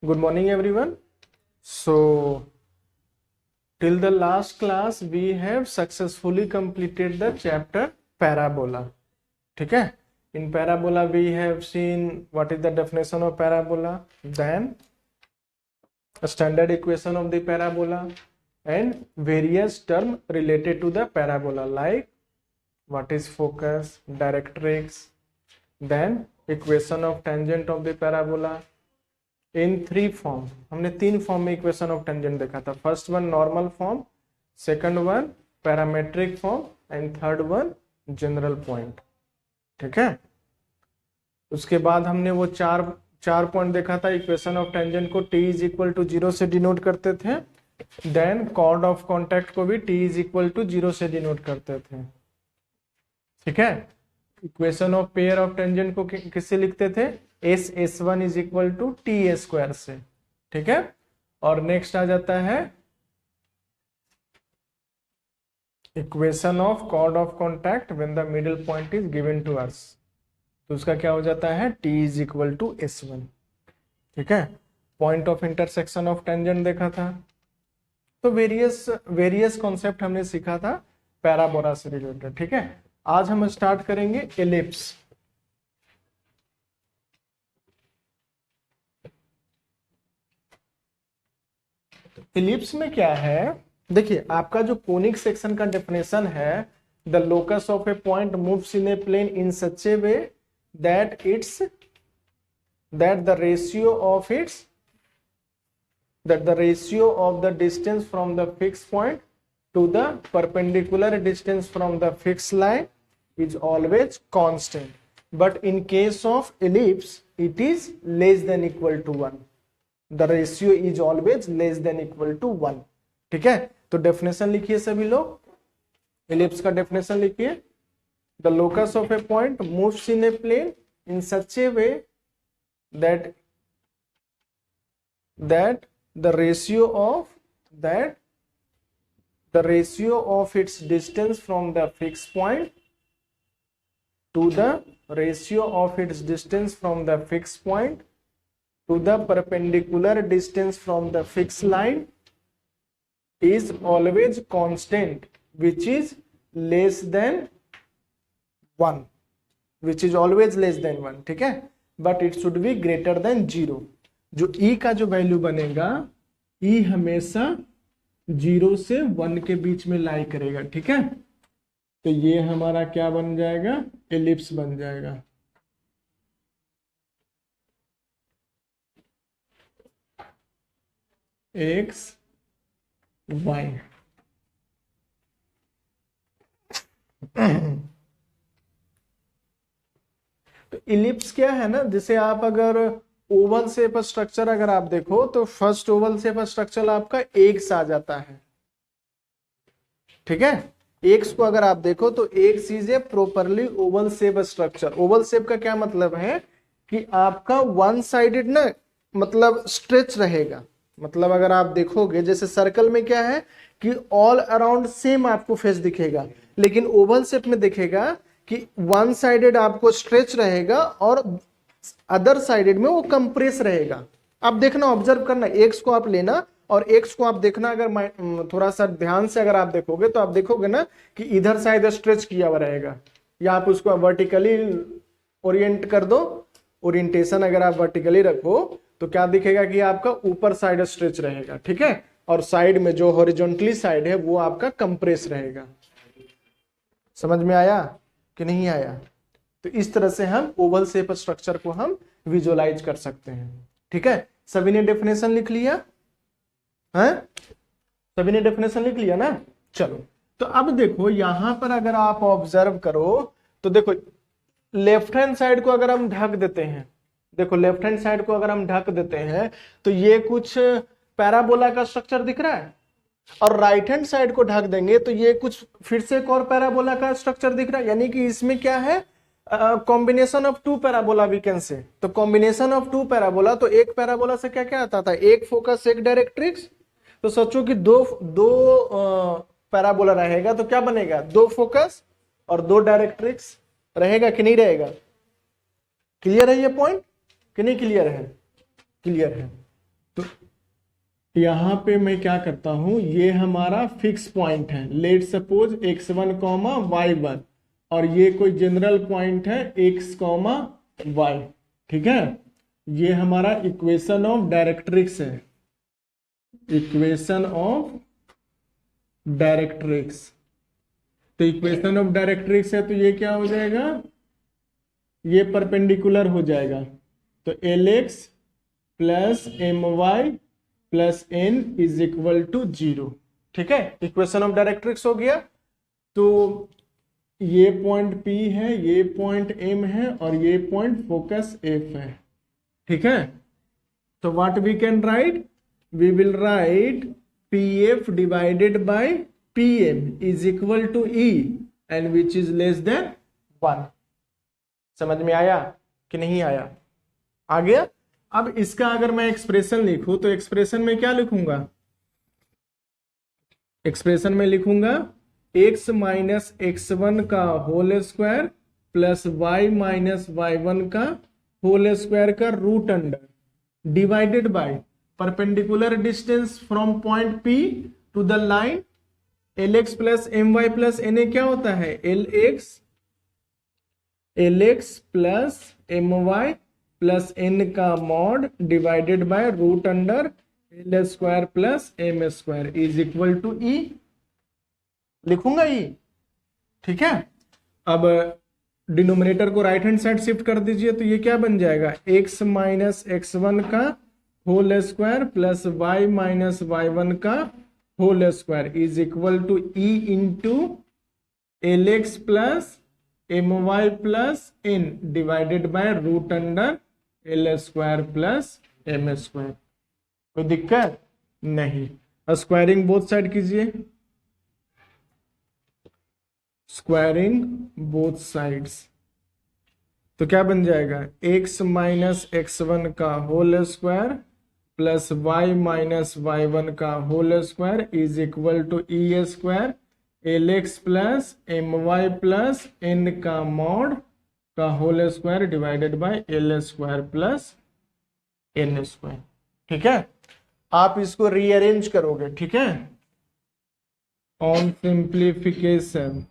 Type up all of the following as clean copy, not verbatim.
Good morning, everyone. So, till the last class, we have successfully completed the chapter parabola. ठीक है? In parabola, we have seen what is the definition of parabola, then a standard equation of the parabola, and various terms related to the parabola, like what is focus, directrix, then equation of tangent of the parabola. In 3 form, हमने 3 form में equation of tangent देखा था. First one normal form, second one parametric form and third one general point. ठीक है. उसके बाद हमने वो चार पॉइंट देखा था. इक्वेशन ऑफ टेंजेंट को t इज इक्वल टू 0 से डिनोट करते थे. देन कॉर्ड ऑफ कॉन्टैक्ट को भी t इज इक्वल टू 0 से डिनोट करते थे. ठीक है. Equation of pair of tangent को किससे लिखते थे? S1 is equal to T square से. ठीक है. और नेक्स्ट आ जाता है equation of chord of contact when the middle point is given to us. तो उसका क्या हो जाता है? T is equal to S1. ठीक है. Point of intersection of tangent देखा था. तो वेरियस कॉन्सेप्ट हमने सीखा था पैराबोला से रिलेटेड. ठीक है. आज हम स्टार्ट करेंगे एलिप्स. एलिप्स में क्या है? देखिए, आपका जो कोनिक सेक्शन का डेफिनेशन है, the locus of a point moves in a plane in such a way that the ratio of the distance from the fix point to the perpendicular distance from the fix line is always constant, but in case of ellipse it is less than equal to 1. The ratio is always less than equal to 1. ठीक है. तो definition लिखिए सभी लोग. Ellipse का definition लिखिए. The locus of a point moves in a plane in such a way that the ratio of its distance from the fixed point to the ratio of its distance from the fixed point to the perpendicular distance from the fixed line is always constant, which is less than 1, which is always less than 1. ठीक है. but it should be greater than 0. जो e का जो value बनेगा, e हमेशा 0 से 1 के बीच में लाई करेगा. ठीक है. तो ये हमारा क्या बन जाएगा? एलिप्स बन जाएगा. x y. तो इलिप्स क्या है ना, जैसे आप अगर ओवल शेप स्ट्रक्चर अगर आप देखो तो फर्स्ट ओवल शेप स्ट्रक्चर आपका एक्स आ जाता है. ठीक है. एक्स को अगर आप देखो तो x is a properly Oval shape structure. Oval shape का क्या मतलब है कि आपका वन साइडेड ना, मतलब स्ट्रेच रहेगा. मतलब अगर आप देखोगे जैसे सर्कल में क्या है कि ऑल अराउंड सेम आपको फेस दिखेगा, लेकिन ओवल शेप में दिखेगा कि वन साइडेड आपको स्ट्रेच रहेगा और अदर साइडेड में वो कंप्रेस रहेगा. आप देखना, ऑब्जर्व करना, एक्स को आप लेना और एक्स को आप देखना. अगर थोड़ा सा ध्यान से अगर आप देखोगे तो आप देखोगे ना कि इधर साइड स्ट्रेच किया हुआ रहेगा, या आप उसको वर्टिकली ओरिएंट कर दो. ओरिएंटेशन अगर आप वर्टिकली रखो तो क्या दिखेगा कि आपका ऊपर साइड स्ट्रेच रहेगा. ठीक है. और साइड में जो हॉरिजॉन्टली साइड है वो आपका कंप्रेस रहेगा. समझ में आया कि नहीं आया? तो इस तरह से हम ओवल शेप स्ट्रक्चर को हम विजुअलाइज कर सकते हैं. ठीक है. सभी ने डेफिनेशन लिख लिया है? सभी ने डेफिनेशन लिख लिया ना? चलो, तो अब देखो यहां पर अगर आप ऑब्जर्व करो तो देखो लेफ्ट हैंड साइड को अगर हम ढक देते हैं, देखो लेफ्ट हैंड साइड को अगर हम ढक देते हैं तो ये कुछ पैराबोला का स्ट्रक्चर दिख रहा है, और राइट हैंड साइड को ढक देंगे तो ये कुछ फिर से एक और पैराबोला का स्ट्रक्चर दिख रहा है. यानी कि इसमें क्या है? Combination of 2 parabola we can say. तो कॉम्बिनेशन ऑफ 2 पैराबोला, तो एक पैराबोला से क्या क्या आता था? एक फोकस, एक डायरेक्ट्रिक्स. तो सोचो कि दो पैराबोला रहेगा तो क्या बनेगा? 2 फोकस और 2 डायरेक्ट्रिक्स रहेगा कि नहीं रहेगा? क्लियर है ये पॉइंट कि नहीं क्लियर है? क्लियर है. तो यहाँ पे मैं क्या करता हूँ, ये हमारा फिक्स पॉइंट है, let suppose x1 comma y1, और ये कोई जनरल पॉइंट है x कॉमा y। ठीक है, ये हमारा इक्वेशन ऑफ डायरेक्ट्रिक्स है, इक्वेशन ऑफ डायरेक्ट्रिक्स। तो इक्वेशन ऑफ डायरेक्ट्रिक्स है तो ये क्या हो जाएगा, ये परपेंडिकुलर हो जाएगा। तो Lx plus My plus n is equal to 0। ठीक है, इक्वेशन ऑफ डायरेक्ट्रिक्स हो गया। तो ये पॉइंट P है, ये पॉइंट M है, और ये पॉइंट फोकस F है। ठीक है, तो what we can write, we will write PF divided by PM is equal to E and which is less than 1। समझ में आया कि नहीं आया? आ गया। अब इसका अगर मैं एक्सप्रेशन लिखूं तो एक्सप्रेशन में क्या लिखूंगा, एक्सप्रेशन में लिखूंगा x माइनस x1 का whole square plus y minus y1 का होल स्क्वायर का root under divided by perpendicular distance from point P to the line Lx plus My plus Na क्या होता है, Lx plus My plus n का mod divided by root under L square plus M square is equal to E। लिखूंगा E। ठीक है, अब denominator को right hand side shift कर दीजिए तो ये क्या बन जाएगा, x माइनस x1 का whole square plus y minus y1 का whole square is equal to E into Lx plus My plus n divided by root under L square plus M square. कोई दिक्कत नहीं। स्क्वायरिंग बोथ साइड कीजिए, squaring both sides, तो क्या बन जाएगा, x minus x1 का whole square plus y minus y1 का whole square is equal to E square Lx plus My plus n का मॉड का whole square divided by L square plus n square. ठीक है, आप इसको rearrange करोगे। ठीक है, ऑन सिंप्लीफिकेशन,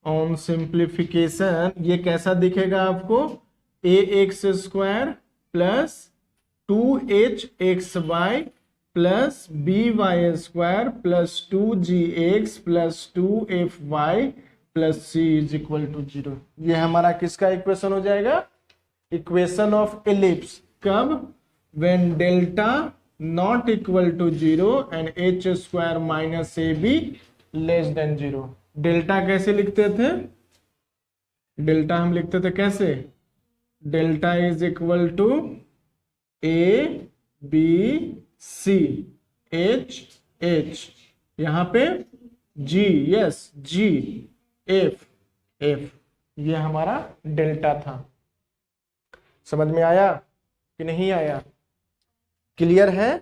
ऑन सिंप्लीफिकेशन ये कैसा दिखेगा आपको, ax square plus 2hxy plus by square plus 2gx plus 2fy plus c is equal to 0। ये हमारा किसका इक्वेशन हो जाएगा, इक्वेशन ऑफ एलिप्स। कब, when delta not equal to 0 and h square minus ab less than 0। Delta कैसे लिखते थे, delta हम लिखते थे कैसे, delta is equal to a b c h h, यहां पे g, yes g f f, ये हमारा डेल्टा था। समझ में आया कि नहीं आया, क्लियर है?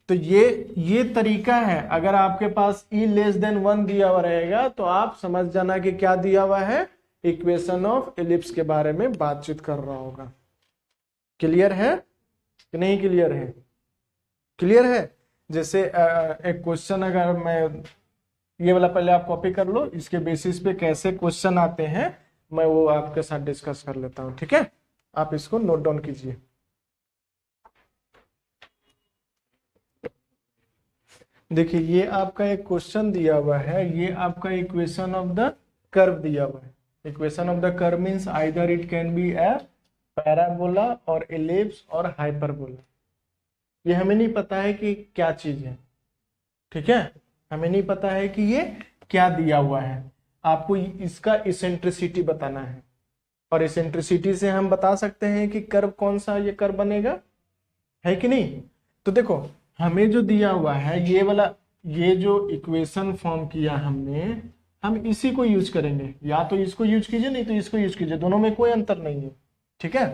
तो ये तरीका है। अगर आपके पास e लेस देन 1 दिया हुआ रहेगा तो आप समझ जाना कि क्या दिया हुआ है, इक्वेशन ऑफ एलिप्स के बारे में बातचीत कर रहा होगा। क्लियर है कि नहीं क्लियर है? क्लियर है। जैसे एक क्वेश्चन, अगर मैं ये वाला पहले आप कॉपी कर लो, इसके बेसिस पे कैसे क्वेश्चन आते हैं मैं वो आपके साथ डिस्कस कर लेता हूं। ठीक है, आप इसको नोट डाउन कीजिए। देखिए, ये आपका एक क्वेश्चन दिया हुआ है, ये आपका इक्वेशन ऑफ द कर्व दिया हुआ है। Equation of the curve means either it can be A parabola और एलिप्स और हाइपरबोला। ये हमें नहीं पता है कि क्या चीज है। ठीक है, हमें नहीं पता है कि ये क्या दिया हुआ है। आपको इसका इसेंट्रिसिटी बताना है, और इसेंट्रिसिटी से हम बता सकते हैं कि कर्व कौन सा ये कर्व बनेगा, है कि नहीं। तो देखो, हमें जो दिया हुआ है ये वाला, ये जो इक्वेशन फॉर्म किया हमने, हम इसी को यूज करेंगे। या तो इसको यूज कीजिए, नहीं तो इसको यूज कीजिए, दोनों में कोई अंतर नहीं है। ठीक है,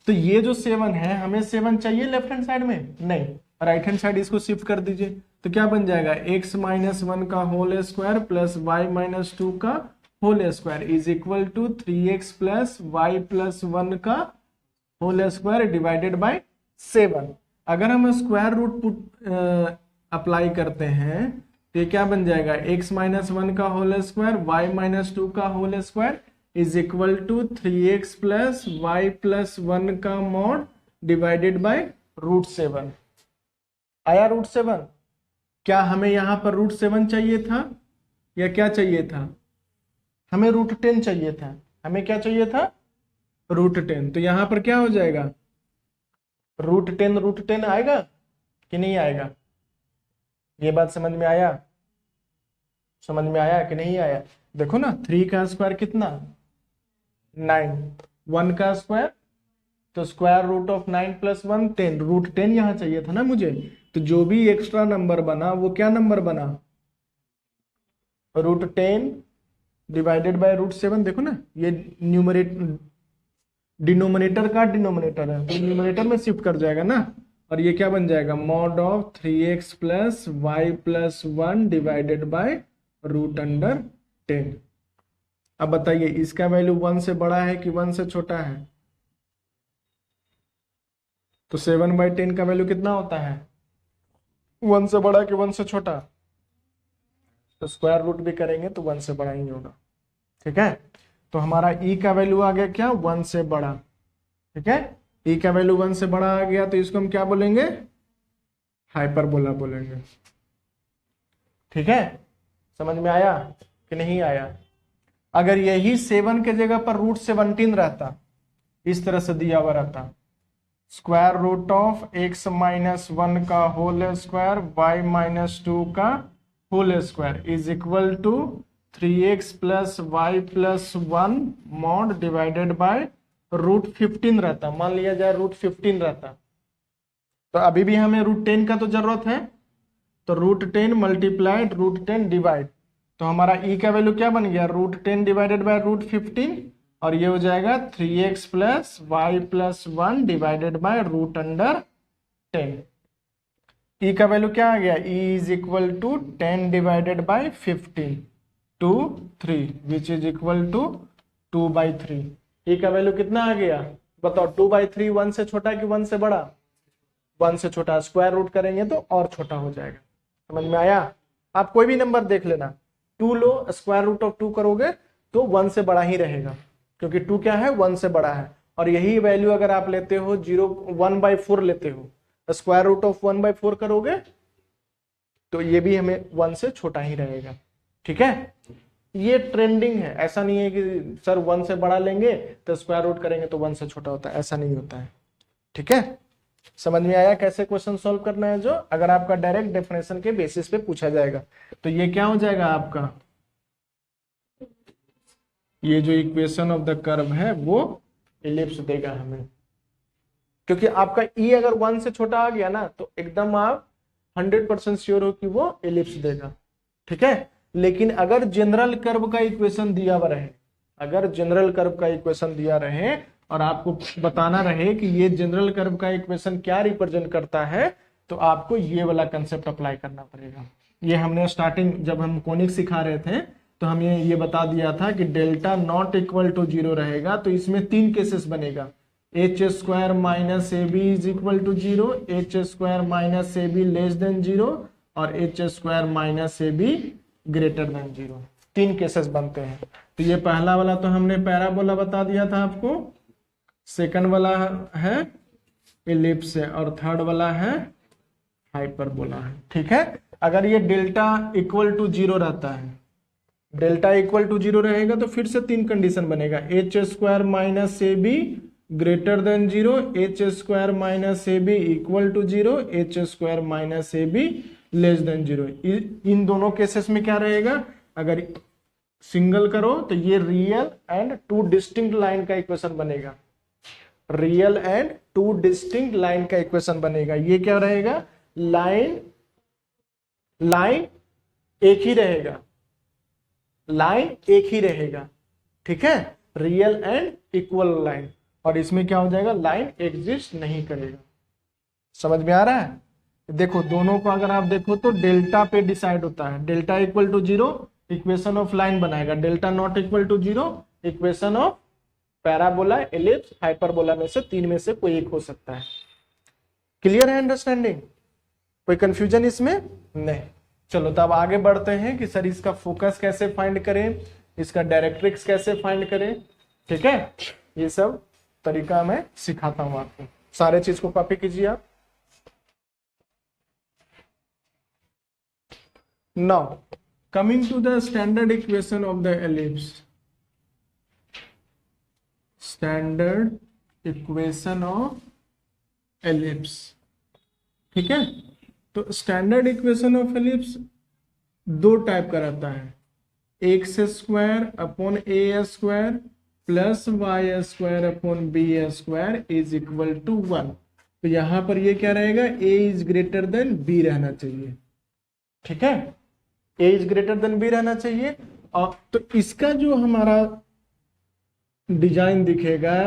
तो ये जो 7 है, हमें 7 चाहिए लेफ्ट हैंड साइड में, नहीं, राइट हैंड साइड इसको शिफ्ट कर दीजिए। तो क्या बन जाएगा, x माइनस 1 का whole square plus y minus 2 का whole square is equal to 3x plus y plus 1 का होल स्क्वायर डिवाइडेड बाय 7। अगर हम स्क्वायर रूट पुट अप्लाई करते हैं तो ये क्या बन जाएगा, x माइनस 1 का होल स्क्वायर y माइनस 2 का whole square is equal to 3x plus y plus 1 का मॉड डिवाइडेड बाय √7। आया √7? क्या हमें यहां पर √7 चाहिए था या क्या चाहिए था? हमें √10 चाहिए था। हमें क्या चाहिए था? √10। तो यहां पर क्या हो जाएगा, √10 आएगा कि नहीं आएगा? ये बात समझ में आया? समझ में आया कि नहीं आया? देखो ना, 3 का स्क्वायर कितना, 9, 1 का स्क्वायर तो स्क्वायर रूट ऑफ 9 प्लस 1 10, √10 यहां चाहिए था ना मुझे। तो जो भी एक्स्ट्रा नंबर बना वो क्या नंबर बना, √10 डिवाइडेड बाय √7। देखो ना, ये डिनोमिनेटर का डिनोमिनेटर है तो न्यूमरेटर में शिफ्ट कर जाएगा ना, और ये क्या बन जाएगा, mod of 3x plus y plus 1 divided by √10। अब बताइए इसका वैल्यू 1 से बड़ा है कि 1 से छोटा है? तो 7/10 का वैल्यू कितना होता है, 1 से बड़ा कि 1 से छोटा? तो स्क्वायर रूट भी करेंगे तो 1 से बड़ा ही होगा। ठीक है, तो हमारा e का वैल्यू आ गया क्या, 1 से बड़ा। ठीक है, e का वैल्यू 1 से बड़ा आ गया तो इसको हम क्या बोलेंगे, हाइपरबोला बोलेंगे। ठीक है, समझ में आया कि नहीं आया? अगर यही 7 के जगह पर √17 रहता, इस तरह से दिया हुआ रहता, square root of x minus 1 का होल स्क्वायर y माइनस 2 का whole square is equal to 3x plus y plus 1 mod divided by √15 रहता, मान लिया जाए √15 रहता, तो अभी भी हमें √10 का तो जरूरत है, तो √10 मल्टीप्लाइड √10 डिवाइड, तो हमारा e का वैल्यू क्या बन गया, √10 डिवाइडेड बाय √15, और ये हो जाएगा 3x plus y plus 1 divided by √10। e का वैल्यू क्या आ गया, e is equal to 10 divided by 15 to 3 which is equal to 2/3। e का वैल्यू कितना आ गया बताओ, 2/3 1 से छोटा कि 1 से बड़ा, 1 से छोटा। स्क्वायर रूट करेंगे तो और छोटा हो जाएगा। समझ में आया? आप कोई भी नंबर देख लेना, 2 लो, स्क्वायर रूट ऑफ 2 करोगे तो 1 से बड़ा ही रहेगा, क्योंकि 2 क्या है, 1 से बड़ा है। और यही वैल्यू अगर आप लेते हो 1/4 लेते हो, स्क्वायर रूट ऑफ 1/4 करोगे तो ये भी हमें 1 से छोटा ही रहेगा। ठीक है, ये ट्रेंडिंग है, ऐसा नहीं है कि सर 1 से बड़ा लेंगे तो स्क्वायर रूट करेंगे तो 1 से छोटा होता है, ऐसा नहीं होता है। ठीक है, समझ में आया कैसे क्वेश्चन सॉल्व करना है? जो अगर आपका डायरेक्ट डेफिनेशन के बेसिस पे पूछा जाएगा तो ये क्या हो जाएगा आपका, ये जो इक्वेशन ऑफ द कर्व है वो एलिप्स देगा हमें, क्योंकि आपका e अगर 1 से छोटा आ गया ना तो एकदम आप 100% श्योर हो कि वो एलिप्स देगा। ठीक है, लेकिन अगर जनरल कर्व का इक्वेशन दिया हुआ रहे, अगर जनरल कर्व का इक्वेशन दिया रहे और आपको बताना रहे कि ये जनरल कर्व का इक्वेशन क्या रिप्रेजेंट करता है, तो आपको ये वाला कंसेप्ट अप्लाई करना पड़ेगा। ये हमने स्टार्टिंग जब हम कोनिक सिखा रहे थे तो हमें ये बता दिया था कि डेल्टा नॉट इक्वल टू 0 रहेगा तो इसमें 3 केसेस बनेगा, h² minus a b is equal to 0, h² minus a b less than 0 और h² minus a b greater than 0। 3 cases बनते हैं। तो ये पहला वाला तो हमने पैराबोला बता दिया था आपको, सेकंड वाला है एलिप्स है और थर्ड वाला है हाइपरबोला है। ठीक है, अगर ये डेल्टा इक्वल टू 0 रहता है, डेल्टा इक्वल टू 0 रहेगा तो फिर से 3 कंडीशन बनेगा, h² minus a b greater than 0, h² minus a b equal to 0, h² minus a b less than 0। इन दोनों केसेस में क्या रहेगा, अगर सिंगल करो तो ये रियल एंड 2 डिस्टिंक्ट लाइन का इक्वेशन बनेगा, रियल एंड 2 डिस्टिंक्ट लाइन का इक्वेशन बनेगा। ये क्या रहेगा, लाइन एक ही रहेगा, लाइन एक ही रहेगा। ठीक है, रियल एंड इक्वल लाइन, और इसमें क्या हो जाएगा, लाइन एग्जिस्ट नहीं करेगा। समझ में आ रहा है? देखो दोनों को अगर आप देखो तो डेल्टा पे डिसाइड होता है, delta equal to 0 equation of line बनाएगा, delta not equal to 0 equation of parabola, ellipse, hyperbola में से तीन में से कोई एक हो सकता है। क्लियर है, अंडरस्टैंडिंग? कोई कंफ्यूजन इसमें नहीं। चलो तो अब आगे बढ़ते हैं कि सर इसका फोकस कैसे फाइंड करें, इसका डायरेक्ट्रिक्स कैसे फाइंड करें। ठीक है, ये सब तरीका मैं सिखाता हूं आपको। सारे चीज को कॉपी कीजिए आप। Now coming to the standard equation of the ellipse, standard equation of ellipse. ठीक है, तो स्टैंडर्ड इक्वेशन ऑफ एलिप्स दो टाइप का रहता है, x square upon a square plus y square upon b square is equal to 1। तो यहां पर ये क्या रहेगा, a is greater than b रहना चाहिए। ठीक है, a is greater than b रहना चाहिए। और तो इसका जो हमारा डिजाइन दिखेगा,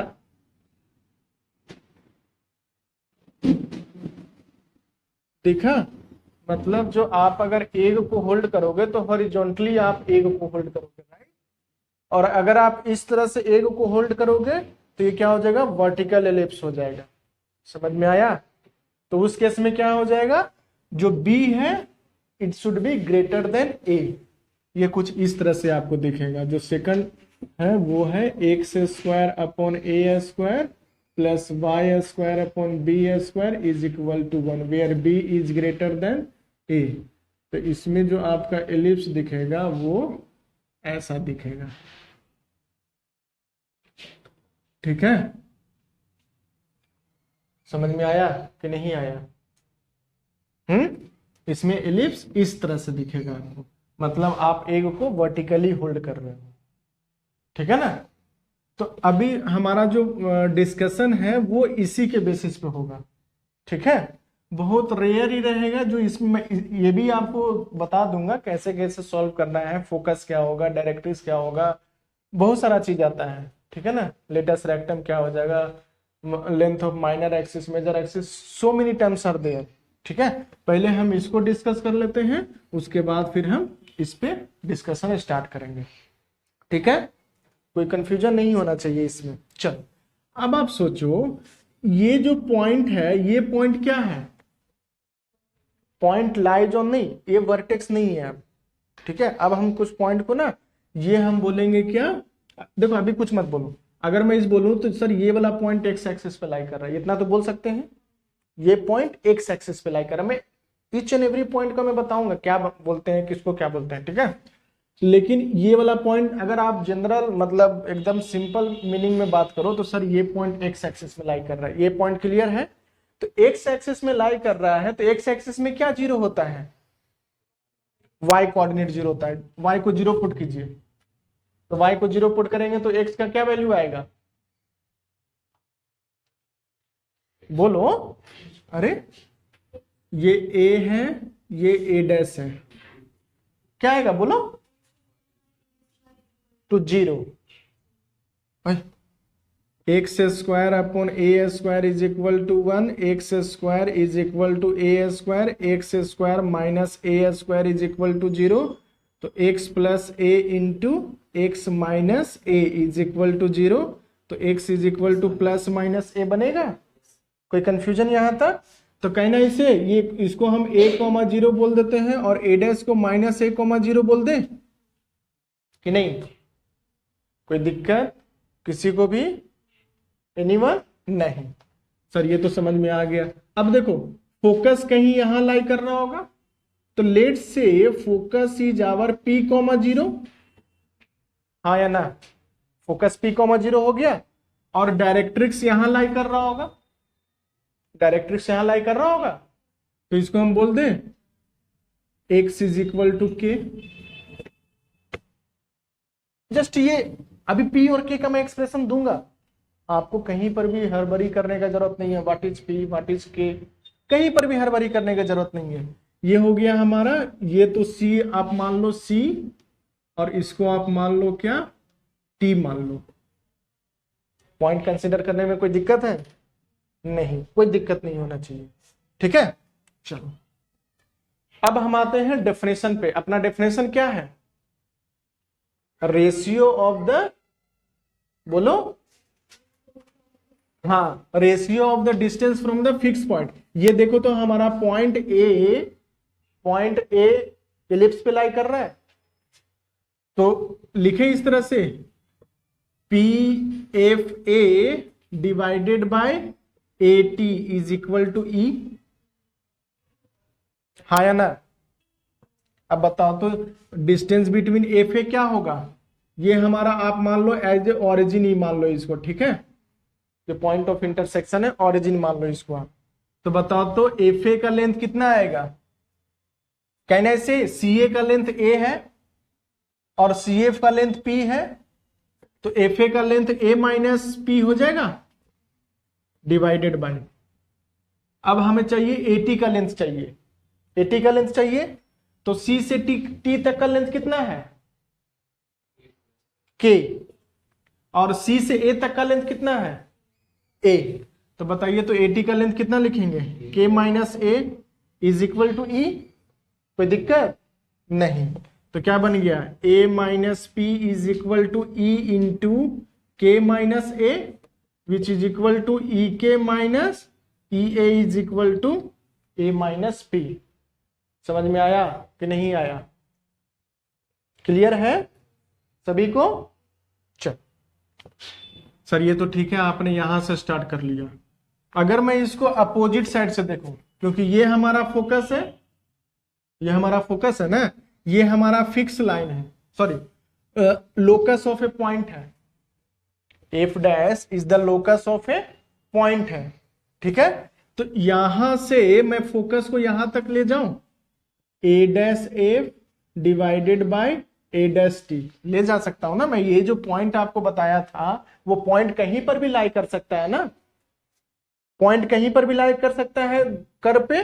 देखा, मतलब जो आप अगर एग को होल्ड करोगे तो हॉरिजॉन्टली आप एग को होल्ड करोगे, राइट। और अगर आप इस तरह से एग को होल्ड करोगे तो ये क्या हो जाएगा, वर्टिकल एलिप्स हो जाएगा। समझ में आया? तो उस केस में क्या हो जाएगा, जो b है it should be greater than a। ये कुछ इस तरह से आपको दिखेगा। जो सेकंड है वो है x square upon a square plus y square upon b square is equal to 1 where b is greater than a। तो इसमें जो आपका एलिप्स दिखेगा वो ऐसा दिखेगा। ठीक है, समझ में आया कि नहीं आया? इसमें एलिप्स इस तरह से दिखेगा आपको, मतलब आप एग को वर्टिकली होल्ड कर रहे हो। ठीक है ना? तो अभी हमारा जो डिस्कशन है वो इसी के बेसिस पे होगा। ठीक है, बहुत रेयर ही रहेगा जो इसमें मैं ये भी आपको बता दूंगा कैसे कैसे सॉल्व करना है, फोकस क्या होगा, डायरेक्ट्रिक्स क्या होगा, बहुत सारा चीज आता है। ठीक है ना, लेटस रेक्टम क्या हो जाएगा, length of minor axis, major axis, so many terms are there. ठीक है, पहले हम इसको डिस्कस कर लेते हैं, उसके बाद फिर हम इस पे डिस्कशन स्टार्ट करेंगे। ठीक है, कोई कंफ्यूजन नहीं होना चाहिए इसमें। चल अब आप सोचो, ये जो पॉइंट है, ये पॉइंट क्या है, पॉइंट लाइज ऑन, नहीं ये वर्टेक्स नहीं है। ठीक है, अब हम कुछ पॉइंट को ना, ये हम बोलेंगे क्या, देखो अभी कुछ मत बोलो। अगर मैं इस बोलूं तो सर ये वाला पॉइंट एक्स एक्सिस पे लाई कर रहा है, इतना तो बोल सकते हैं, ये पॉइंट एक्स एक्सिस पे लाई कर रहा है। मैं ईच एंड एवरी पॉइंट का मैं बताऊंगा क्या बोलते हैं, किसको क्या बोलते हैं। ठीक है, लेकिन ये वाला पॉइंट अगर आप जनरल मतलब एकदम सिंपल मीनिंग में बात करो तो सर ये पॉइंट एक्स एक्सिस में लाई कर रहा है, ये पॉइंट क्लियर है। तो एक्स एक्सिस में लाई कर रहा है तो एक्स एक्सिस में क्या जीरो होता है, वाई कोऑर्डिनेट जीरो होता है। वाई को जीरो पुट कीजिए, तो वाई को जीरो पुट करेंगे तो एक्स का क्या वैल्यू आएगा, बोलो। अरे ये ए है, ये ए डैश है, क्या आएगा बोलो, तो zero. X square upon a square is equal to 1, x square is equal to a square, x square minus a square is equal to 0। तो x plus a into x minus a is equal to 0। तो x is equal to plus minus a बनेगा। कोई confusion यहां तक? तो कहना इसे, ये इसको हम a,0 बोल देते हैं और a डैश को माइनस a,0 बोल दें कि नहीं? कोई दिक्कत किसी को भी? एनीवन? नहीं। सर ये तो समझ में आ गया। अब देखो फोकस कहीं यहां लाई कर रहा होगा, तो लेट से फोकस इज आवर p,0, हाँ या ना? फोकस p,0 हो गया, और डायरेक्ट्रिक्स यहां लाई कर रहा होगा, डायरेक्ट्रिक्स यहां लाई कर रहा होगा, तो इसको हम बोल दें x is equal to k। Just ये अभी p और k का मैं एक्सप्रेशन दूंगा, आपको कहीं पर भी हड़बड़ी करने का जरूरत नहीं है। What is p, what is k, कहीं पर भी हड़बड़ी करने की जरूरत नहीं है। ये हो गया हमारा, ये तो c आप मान लो c, और इसको आप मान लो क्या, t मान लो। पॉइंट कंसीडर करने में कोई दिक्कत है? नहीं, कोई दिक्कत नहीं होना चाहिए। ठीक है, चलो अब हम आते हैं डेफिनेशन पे। अपना डेफिनेशन क्या है, रेशियो ऑफ द, बोलो, हाँ, ratio of the distance from the fix point. ये देखो तो हमारा पॉइंट ए इलिप्स पे लाई कर रहा है, तो लिखे इस तरह से P F a divided by a T is equal to e. हाँ या ना? अब बताओ तो डिस्टेंस बिटवीन एफ ए क्या होगा? ये हमारा आप मान लो एज ए ऑरिजिन ही मान लो इसको, ठीक है, जो पॉइंट ऑफ इंटरसेक्शन है ऑरिजिन मान लो इसको आप। तो बताओ तो एफ ए का लेंथ कितना आएगा? कहने से सी ए का लेंथ ए है और सी एफ का लेंथ पी है, तो एफ ए का लेंथ ए माइनस पी हो जाएगा डिवाइडेड बाय। अब हमें चाहिए एटी का लेंथ चाहिए। एटी का लेंथ चाहिए तो सी से टी तक का लेंथ कितना है? के। और सी से ए तक का लेंथ कितना है? ए। तो बताइए तो एटी का लेंथ कितना लिखेंगे? K minus a is equal to e. कोई दिक्कत नहीं। तो क्या बन गया? A minus p is equal to e into k minus a which is equal to e k minus e a is equal to a minus p. समझ में आया कि नहीं आया? क्लियर है सभी को? चल सर ये तो ठीक है, आपने यहां से स्टार्ट कर लिया। अगर मैं इसको अपोजिट साइड से देखूं, क्योंकि ये हमारा फोकस है, ये हमारा फोकस है ना, ये हमारा फिक्स लाइन है, sorry locus of a point है। F dash is the locus of a point है, ठीक है। तो यहां से मैं फोकस को यहां तक ले जाऊं, a dash F divided by a dash T ले जा सकता हूं ना मैं। ये जो पॉइंट आपको बताया था वो पॉइंट कहीं पर भी लाई कर सकता है ना, पॉइंट कहीं पर भी लाई कर सकता है कर पे,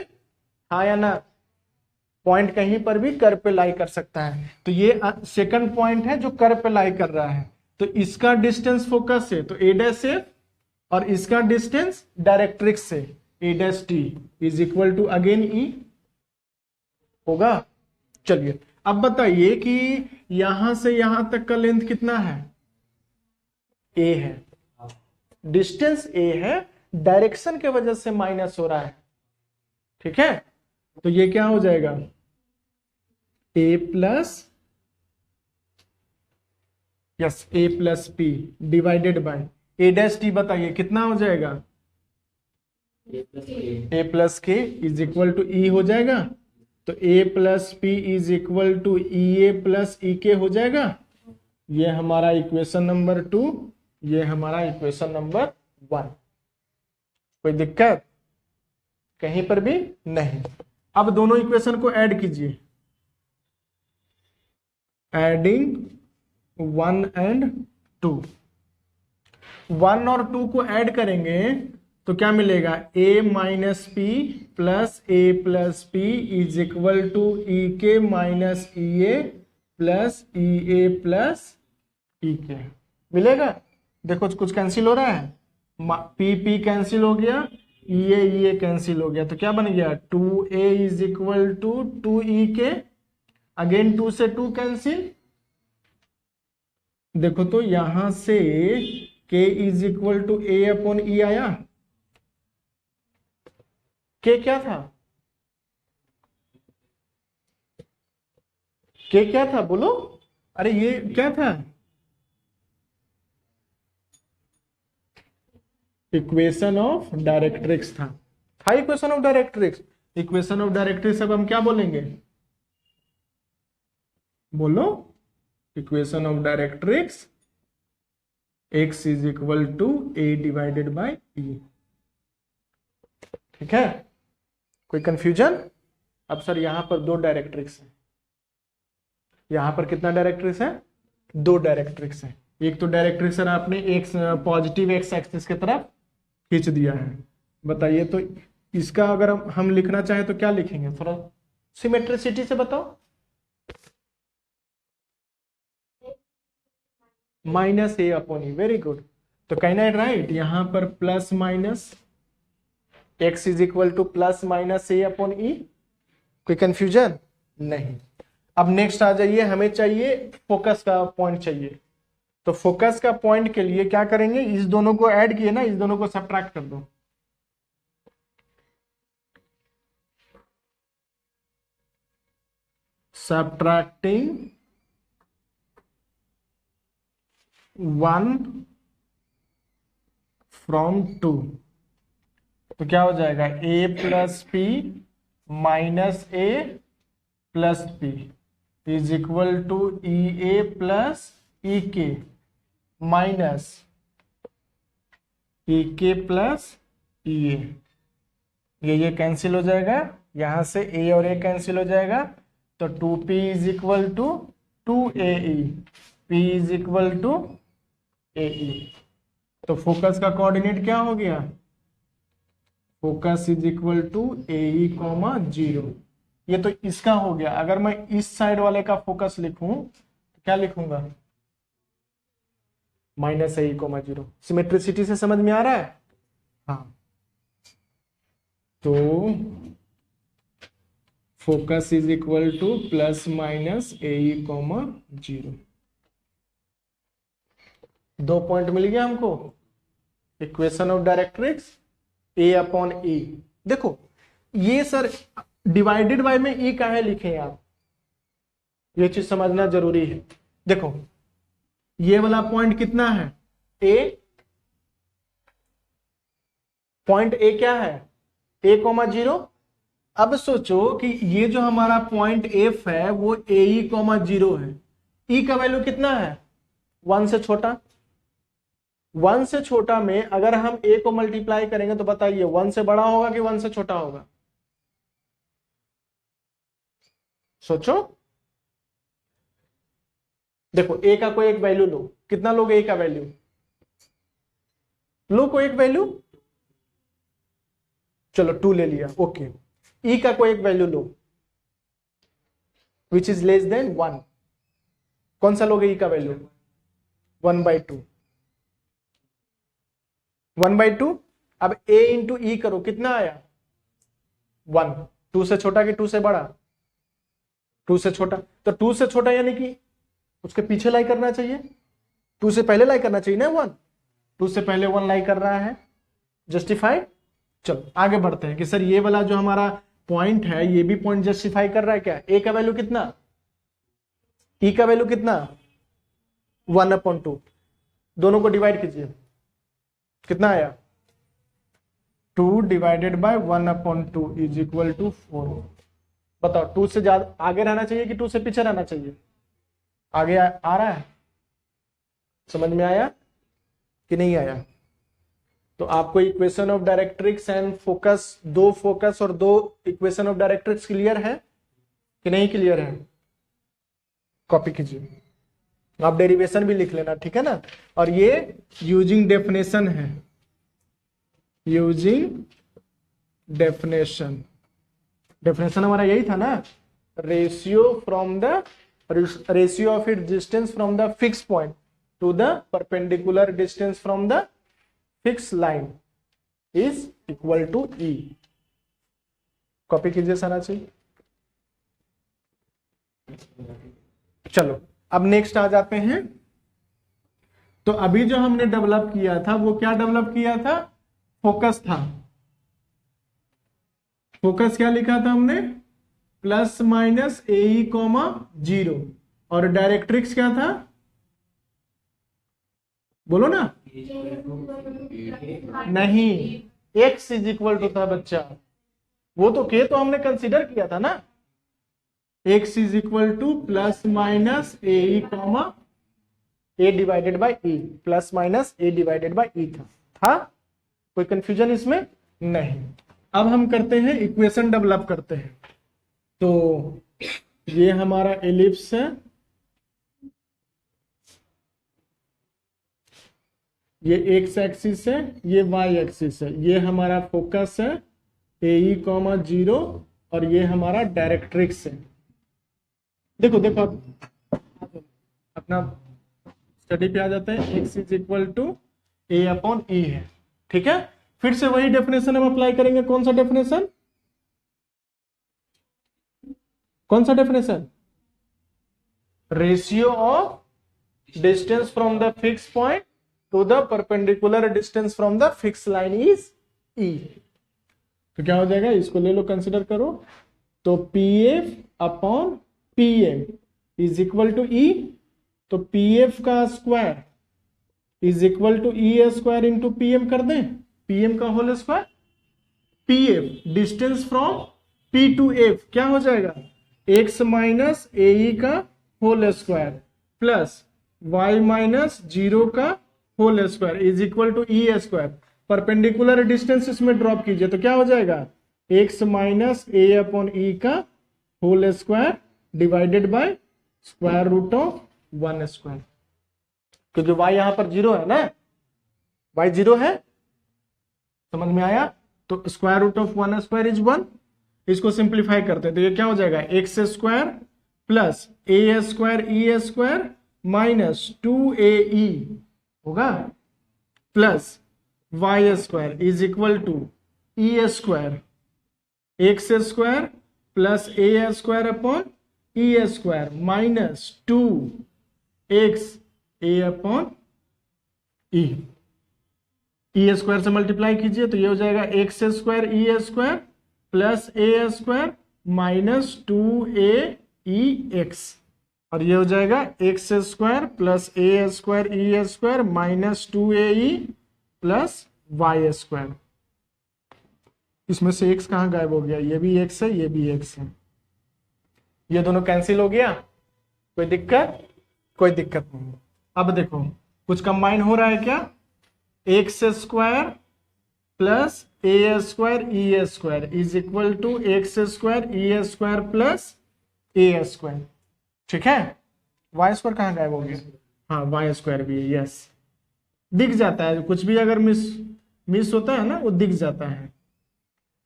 हाँ या ना? पॉइंट कहीं पर भी कर पे लाई कर सकता है। तो ये सेकंड पॉइंट है जो कर पे लाई कर रहा है, तो इसका डिस्टेंस फोकस से तो ए डैश एफ और इसका डिस्टेंस डायरेक्ट्रिक्स से a dash T is equal to again e होगा। चलिए अब बताइए कि यहां से यहां तक का लेंथ कितना है? ए है, डिस्टेंस ए है, डायरेक्शन के वजह से माइनस हो रहा है, ठीक है। तो ये क्या हो जाएगा? A plus yes a plus p divided by a dash T. बताइए कितना हो जाएगा? A plus k is equal to e हो जाएगा। तो a plus p is equal to e a plus e k हो जाएगा। ये हमारा इक्वेशन नंबर 2, ये हमारा इक्वेशन नंबर 1। कोई दिक्कत कहीं पर भी नहीं। अब दोनों इक्वेशन को ऐड कीजिए, एडिंग 1 एंड 2। 1 और 2 को ऐड करेंगे तो क्या मिलेगा? a minus p plus a plus p is equal to e k minus e a plus e a plus e k मिलेगा। देखो कुछ कैंसिल हो रहा है, पी पी कैंसिल हो गया, ई ए कैंसिल हो गया, तो क्या बन गया? 2a is equal to 2e के, अगेन 2 से 2 कैंसिल। देखो तो यहां से k is equal to A upon e आया। k क्या था? k क्या था बोलो? अरे ये क्या था? इक्वेशन ऑफ डायरेक्ट्रिक्स था equation of directrix. Equation of directrix अब हम क्या बोलेंगे? बोलो, equation of directrix x is equal to a divided by e। ठीक है, कोई कंफ्यूजन? अब सर यहां पर 2 डायरेक्ट्रिक्स है, यहां पर कितना डायरेक्ट्रिक्स है? 2 डायरेक्ट्रिक्स है। एक तो डायरेक्ट्रिक्स सर आपने एक पॉजिटिव एक्स एक्सिस की तरफ खींच दिया है। बताइए तो इसका अगर हम लिखना चाहें तो क्या लिखेंगे? थोड़ा सिमेट्रिसिटी से बताओ। Minus a upon e, very good. तो कहना है राइट, यहां पर plus minus x is equal to plus minus a upon e. कोई कंफ्यूजन नहीं। अब नेक्स्ट आ जाइए, हमें चाहिए फोकस का पॉइंट चाहिए। तो फोकस का पॉइंट के लिए क्या करेंगे, इस दोनों को ऐड किए ना, इस दोनों को सब्ट्रैक्ट कर दो। सब्ट्रैक्टिंग 1 फ्रॉम 2, तो क्या हो जाएगा, a plus p minus a plus p is equal to e a plus e k minus ई के प्लस ई ए। ये कैंसिल हो जाएगा, यहां से a और a कैंसिल हो जाएगा, तो 2p is equal to 2ae, p is equal to ae। तो फोकस का कोऑर्डिनेट क्या हो गया, focus is equal to ae, 0। ये तो इसका हो गया। अगर मैं इस साइड वाले का फोकस लिखूं तो क्या लिखूंगा, माइनस ae, 0। सिमेट्रिसिटी से समझ में आ रहा है? हाँ, तो focus is equal to plus minus ae, 0। 2 point मिल गया हमको। Equation of directrix a upon e। देखो ये सर डिवाइडेड बाय में e काहे लिखे आप, ये चीज समझना जरूरी है। देखो ये वाला पॉइंट कितना है, a, पॉइंट a क्या है, a, 0। अब सोचो कि ये जो हमारा पॉइंट f है वो ae, 0 है। e का वैल्यू कितना है, 1 से छोटा। 1 से छोटा में अगर हम a को मल्टीप्लाई करेंगे तो बताइए 1 से बड़ा होगा कि 1 से छोटा होगा, सोचो। देखो a का कोई एक वैल्यू लो, कितना लोगे a का वैल्यू, लो कोई एक वैल्यू, चलो 2 ले लिया, ओके। e का कोई एक value low which is less than 1, कौन सा लोगे e का वैल्यू, 1/2, 1/2। अब a इंटू ई करो, कितना आया, 1। 2 से छोटा कि 2 से बड़ा, 2 से छोटा। तो 2 से छोटा यानी कि उसके पीछे लाई करना चाहिए, 2 से पहले लाई करना चाहिए ना 1, 2 से पहले 1 लाई कर रहा है, जस्टिफाइड। चलो आगे बढ़ते हैं कि सर ये वाला जो हमारा पॉइंट है ये भी पॉइंट जस्टिफाई कर रहा है क्या, a का वैल्यू कितना, e का वैल्यू कितना, 1/2। दोनों को डिवाइड कीजिए, कितना आया, 2 divided by 1/2 is equal to 4। बताओ 2 से ज्यादा आगे रहना चाहिए कि 2 से पीछे रहना चाहिए, आगे आ रहा है, समझ में आया कि नहीं आया। तो आपको equation of directrix and focus, 2 focus और 2 इक्वेशन ऑफ डायरेक्ट्रिक्स क्लियर है कि नहीं क्लियर है, कॉपी कीजिए, आप डेरिवेशन भी लिख लेना, ठीक है ना। और ये यूजिंग डेफिनेशन है, यूजिंग डेफिनेशन, डेफिनेशन हमारा यही था ना, ratio from the ratio of it distance from the fix point to the perpendicular distance from the fix line is equal to e. Copy कीजिए साराची। चलो अब नेक्स्ट आ जाते हैं। तो अभी जो हमने डेवलप किया था वो क्या डेवलप किया था, फोकस था। फोकस क्या लिखा था हमने, प्लस माइनस ae, 0। और डायरेक्ट्रिक्स क्या था, बोलो ना, नहीं, x इज इक्वल टू था बच्चा, वो तो k तो हमने कंसीडर किया था ना, x is equal to plus minus ae, a divided by e, plus minus a divided by e था। कोई कंफ्यूजन इसमें नहीं। अब हम करते हैं इक्वेशन डेवलप करते हैं। तो ये हमारा एलिप्स है, ये एक्स एक्सिस है, ये वाई एक्सिस है, ये हमारा फोकस है ae, 0 और ये हमारा डायरेक्ट्रिक्स है। देखो देखो अपना स्टडी पे आ जाते हैं, x is equal to a/e है, ठीक है। फिर से वही डेफिनेशन हम अप्लाई करेंगे, कौन सा डेफिनेशन, कौन सा definition, ratio of distance from the fix point to the perpendicular distance from the fix line is e. तो क्या हो जाएगा, इसको ले लो, कंसिडर करो। तो P F upon P M is equal to e. तो पी एफ का square is equal to e square into P M कर दें, पी एम का whole square. P F distance from P to F क्या हो जाएगा, x minus a e का whole square plus y minus 0 का whole square is equal to e square. Perpendicular distance इसमें drop कीजिए तो क्या हो जाएगा, x minus a upon e का whole square divided by square root of 1 square. क्योंकि y यहां पर 0 है ना, y 0 है, समझ में आया। तो स्क्वायर रूट ऑफ 1 स्क्वायर इज 1। इसको सिंप्लीफाई करते हैं तो ये क्या हो जाएगा, x square plus a square e square minus 2ae होगा plus y square is equal to e square x square plus a square upon e square minus 2x a upon e. E square से multiply कीजिए तो ये हो जाएगा x square e square plus a square minus 2aex, और ये हो जाएगा x square plus a square e square minus 2ae plus y square. इसमें से x कहाँ गायब हो गया, ये भी x है, ये भी x है, ये दोनों कैंसिल हो गया। कोई दिक्कत, कोई दिक्कत नहीं। अब देखो कुछ कंबाइन हो रहा है क्या, x square plus a square e square is equal to x square e square plus a square, ठीक है। वाई स्क्वायर कहाँ गायब हो गया, हाँ वाई स्क्वायर भी है, यस दिख जाता है, कुछ भी अगर मिस होता है ना वो दिख जाता है,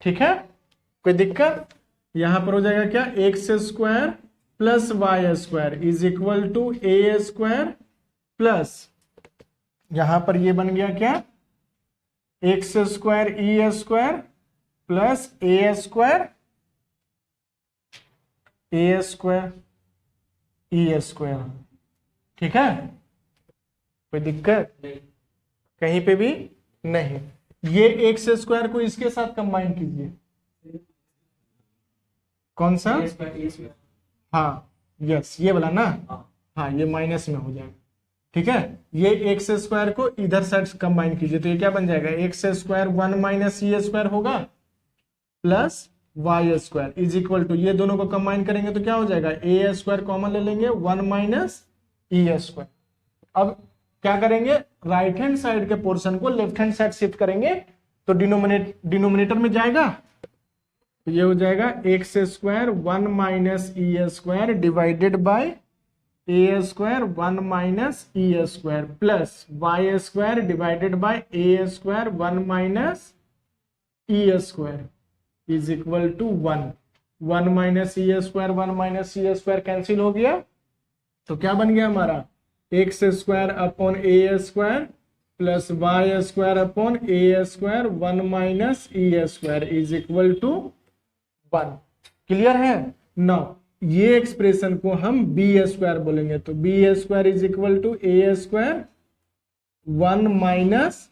ठीक है। कोई दिक्कत, यहां पर हो जाएगा क्या, x square plus y square is equal to a square plus यहां पर ये बन गया क्या, x square e square plus a square e square, ठीक है। कोई दिक्कत कहीं पे भी नहीं। ये एक्स स्क्वायर को इसके साथ कंबाइन कीजिए, कौन सा, हाँ यस ये वाला ना, हाँ ये माइनस में हो जाएगा, ठीक है। ये एक्स स्क्वायर को इधर साइड कंबाइन कीजिए तो ये क्या बन जाएगा, x square 1 minus e square होगा plus y square is equal to, ये दोनों को कंबाइन करेंगे तो क्या हो जाएगा, ए स्क्वायर कॉमन ले लेंगे 1 माइनस ई स्क्वायर। अब क्या करेंगे, राइट हैंड साइड के पोर्शन को लेफ्ट हैंड साइड शिफ्ट करेंगे तो डिनोमिनेटर में जाएगा, तो ये हो जाएगा x square 1 minus e square divided by a square 1 minus e square plus y square divided by a square 1 minus e square is equal to 1 minus e square 1 minus e square cancel हो गया, तो क्या बन गया हमारा, x square upon a square plus y square upon a square 1 minus e square is equal to 1। Clear है ना। ये एक्सप्रेशन को हम बी स्क्वायर बोलेंगे तो b square is equal to a square 1 minus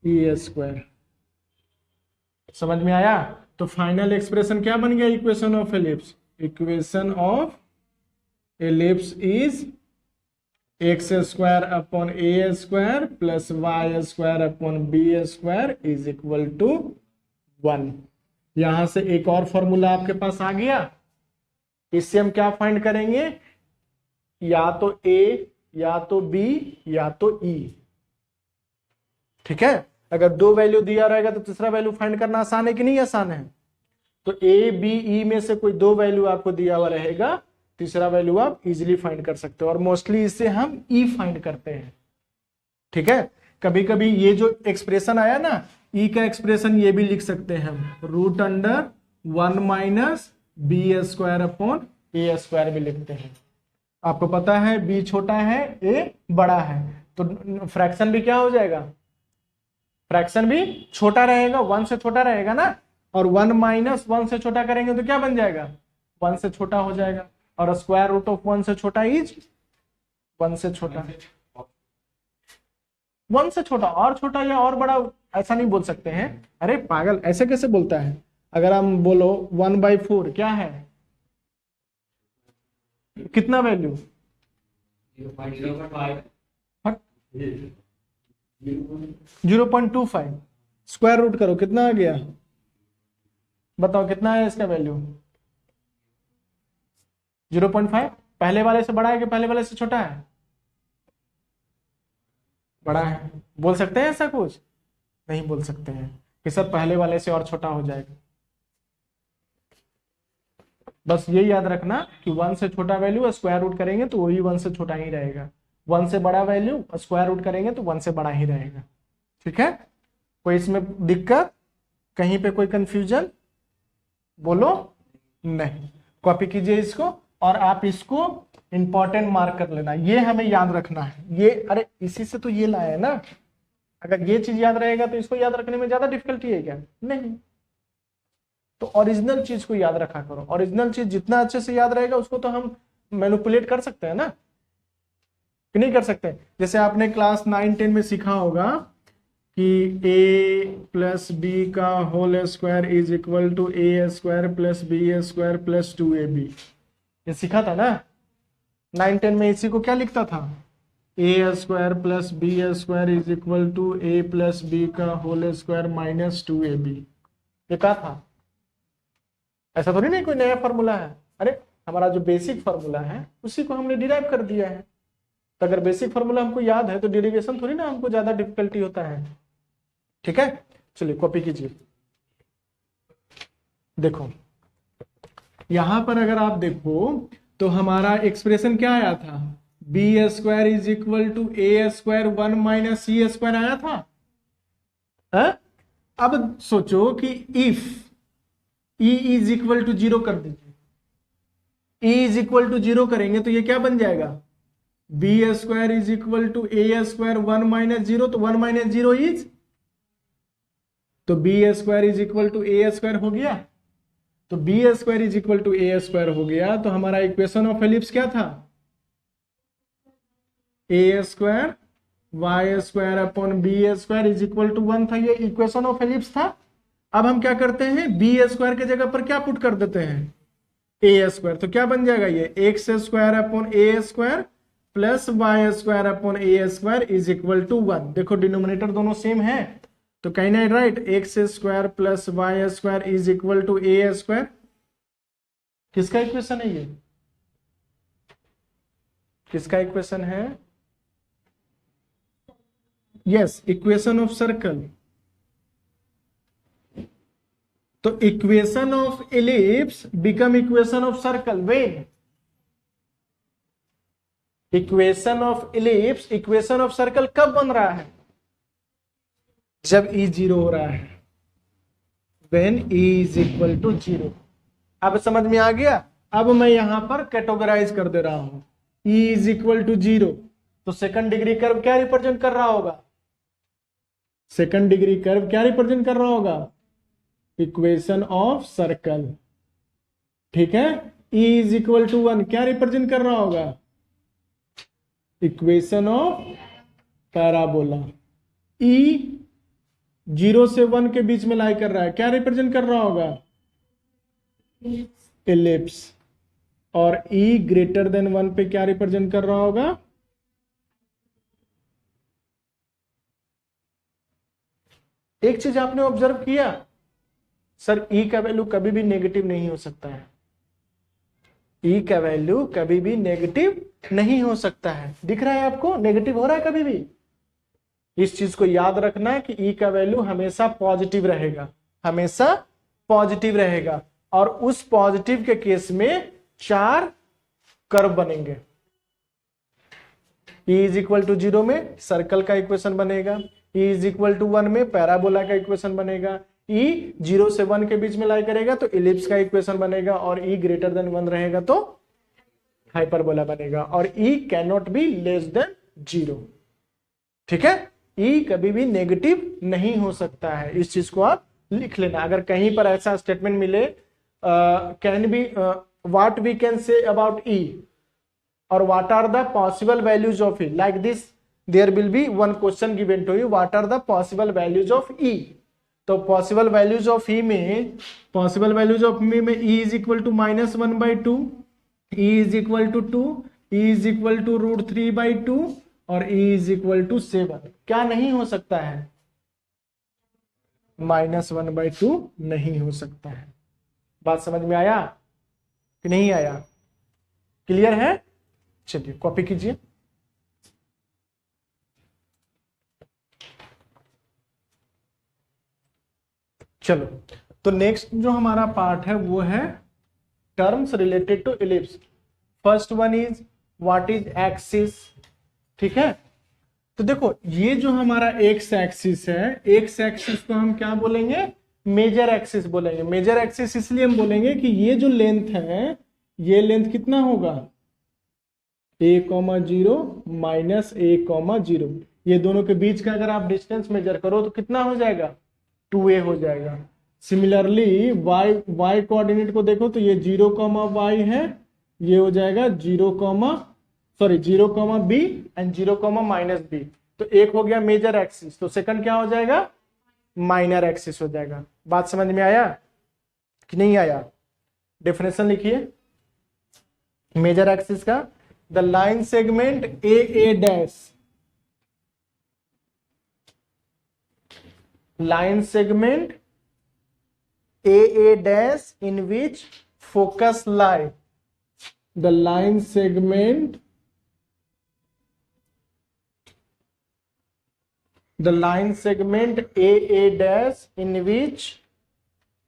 e square. समझ में आया। तो फाइनल एक्सप्रेशन क्या बन गया, equation of ellipse, equation of ellipse is x square upon a square plus y square upon b square is equal to 1। यहां से एक और फॉर्मूला आपके पास आ गया, इससे हम क्या फाइंड करेंगे, या तो ए या तो बी या तो ई, ठीक है। अगर 2 वैल्यू दिया रहेगा तो तीसरा वैल्यू फाइंड करना आसान है कि नहीं आसान है। तो ए बी ई में से कोई 2 वैल्यू आपको दिया हुआ रहेगा, तीसरा वैल्यू आप इजीली फाइंड कर सकते हो, और मोस्टली इससे हम ई फाइंड करते हैं, ठीक है। कभी कभी ये जो एक्सप्रेशन आया ना, ई का एक्सप्रेशन ये भी लिख सकते हैं हम, root under 1 minus b square upon a square भी लिखते हैं। आपको पता है बी छोटा है ए बड़ा है, तो फ्रैक्शन भी क्या हो जाएगा, फ्रैक्शन भी छोटा रहेगा, 1 से छोटा रहेगा ना, और 1 माइनस 1 से छोटा करेंगे तो क्या बन जाएगा, 1 से छोटा हो जाएगा, और स्क्वायर रूट ऑफ 1 से छोटा इज 1 से छोटा, 1 से छोटा, और छोटा या और बड़ा ऐसा नहीं बोल सकते हैं। अरे पागल, ऐसे कैसे बोलता है? अगर हम बोलो 1/4 क्या है, कितना वैल्यू? 0.25। स्क्वायर रूट करो, कितना आ गया? बताओ कितना है इसका वैल्यू? 0.5। पहले वाले से बड़ा है कि पहले वाले से छोटा है? बड़ा है। बोल सकते हैं ऐसा कुछ? नहीं बोल सकते हैं कि सर पहले वाले से और छोटा हो जाएगा। बस ये याद रखना कि 1 से छोटा वैल्यू स्क्वायर रूट करेंगे तो वही 1 से छोटा ही रहेगा, 1 से बड़ा वैल्यू स्क्वायर रूट करेंगे तो 1 से बड़ा ही रहेगा। ठीक है? कोई इसमें दिक्कत, कहीं पे कोई कंफ्यूजन? बोलो नहीं। कॉपी कीजिए इसको और आप इसको इंपॉर्टेंट मार्क कर लेना, ये हमें याद रखना है। ये अरे इसी से तो ये लाया है ना, अगर ये चीज याद रहेगा तो इसको याद रखने में ज्यादा डिफिकल्टी है क्या? नहीं। तो ओरिजिनल चीज को याद रखा करो, ओरिजिनल चीज जितना अच्छे से याद रहेगा उसको तो हम मैनिपुलेट कर सकते हैं ना, कि नहीं कर सकते? जैसे आपने क्लास 9-10 में सीखा होगा कि a प्लस बी का whole square is equal to a square plus b square plus 2ab, ये सीखा था ना 9-10 में। इसी को क्या लिखता था? a square plus b square is equal to a plus b का होल स्क्वायर माइनस 2ab, ये कहा था। ऐसा तो नहीं कोई नया फॉर्मूला है, अरे हमारा जो बेसिक फॉर्मूला है उसी को हमने डिराइव कर दिया है। तो अगर बेसिक फॉर्मूला हमको याद है तो डेरिवेशन थोड़ी ना हमको ज्यादा डिफिकल्टी होता है। ठीक है, चलिए कॉपी कीजिए। देखो यहां पर अगर आप देखो तो हमारा एक्सप्रेशन क्या आया था? B square is equal to a square 1 minus c square आया था। अब सोचो कि if e is equal to 0 कर दीजिए, ई इज इक्वल टू 0 करेंगे तो ये क्या बन जाएगा? B square is equal to a square 1 minus 0, तो 1 माइनस 0 इज, तो b square is equal to a square हो गया। तो b square is equal to a square हो गया, तो हमारा इक्वेशन ऑफ एलिप्स क्या था? A square y square upon b square is equal to 1 था, ये इक्वेशन ऑफ एलिप्स था। अब हम क्या करते हैं? बी स्क्वायर के जगह पर क्या पुट कर देते हैं? ए स्क्वायर, तो क्या बन जाएगा ये? X square upon a square plus y square upon a square is equal to 1। देखो डिनोमिनेटर दोनों सेम है तो कहना है right, x square plus y square is equal to a square. किसका इक्वेशन है ये? किसका इक्वेशन है? Yes, equation of circle. तो equation of ellipse become equation of circle when equation of ellipse equation of circle कब बन रहा है? जब e 0 हो रहा है, when e is equal to 0। अब समझ में आ गया? अब मैं यहां पर कैटेगराइज कर दे रहा हूं, e इज इक्वल टू 0, तो सेकंड डिग्री कर्व क्या रिप्रेजेंट कर रहा होगा? सेकंड डिग्री कर्व क्या रिप्रेजेंट कर रहा होगा? Equation of circle. ठीक है, e इज इक्वल टू 1 क्या रिप्रेजेंट कर रहा होगा? Equation of parabola. e 0 से 1 के बीच में लाई कर रहा है, क्या रिप्रेजेंट कर रहा होगा? एलिप्स। और e ग्रेटर देन 1 पे क्या रिप्रेजेंट कर रहा होगा? एक चीज आपने ऑब्जर्व किया, सर e का वैल्यू कभी भी नेगेटिव नहीं हो सकता है। e का वैल्यू कभी भी नेगेटिव नहीं हो सकता है। दिख रहा है आपको? नेगेटिव हो रहा है कभी भी? इस चीज को याद रखना है कि e का वैल्यू हमेशा पॉजिटिव रहेगा, हमेशा पॉजिटिव रहेगा। और उस पॉजिटिव के केस में 4 कर्व बनेंगे। e इज इक्वल टू 0 में सर्कल का इक्वेशन बनेगा, e इज इक्वल टू 1 में पैराबोला का इक्वेशन बनेगा, e 0 से 1 के बीच में लाई करेगा तो एलिप्स का इक्वेशन बनेगा, और e ग्रेटर देन 1 रहेगा तो हाइपरबोला बनेगा, और e can not be less than 0। ठीक है, e कभी भी नेगेटिव नहीं हो सकता है, इस चीज को आप लिख लेना। अगर कहीं पर ऐसा स्टेटमेंट मिले can be what we can say about e, और what are the possible values of e, like this there will be one question given to you, what are the possible values of e. तो possible values of e में, possible values of e में e is equal to -1/2, e is equal to 2, e is equal to √3/2 और ई is equal to 7। क्या नहीं हो सकता है? -1/2 नहीं हो सकता है। बात समझ में आया कि नहीं आया? क्लियर है? चलिए कॉपी कीजिए। चलो, तो नेक्स्ट जो हमारा पार्ट है वो है terms related to ellipse. First one is what is axis. ठीक है, तो देखो ये जो हमारा एक्स एक्सिस है, एक्स एक्सिस को हम क्या बोलेंगे? मेजर एक्सिस बोलेंगे। मेजर एक्सिस इसलिए हम बोलेंगे कि ये जो लेंथ है, ये लेंथ कितना होगा? a,0 minus a,0। ये दोनों के बीच का अगर आप डिस्टेंस मेजर करो तो कितना हो जाएगा? 2a हो जाएगा। सिमिलरली y कोऑर्डिनेट को देखो तो ये 0,y है, ये हो जाएगा 0,b एंड 0,-b। तो एक हो गया मेजर एक्सिस, तो सेकंड क्या हो जाएगा? माइनर एक्सिस हो जाएगा। बात समझ में आया कि नहीं आया? डेफिनेशन लिखिए मेजर एक्सिस का। The line segment AA dash, line segment AA dash in which focus lie, the line segment AA dash in which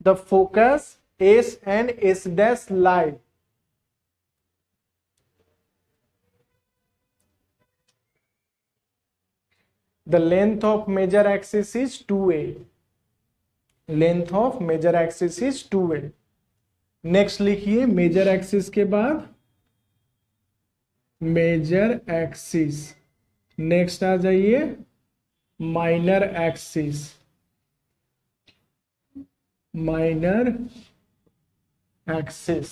the focus S and S dash lie, the length of major axis is 2a, length of major axis is 2a। Next लिखिए major axis के बाद major axis, next आ जाइए minor axis, minor axis.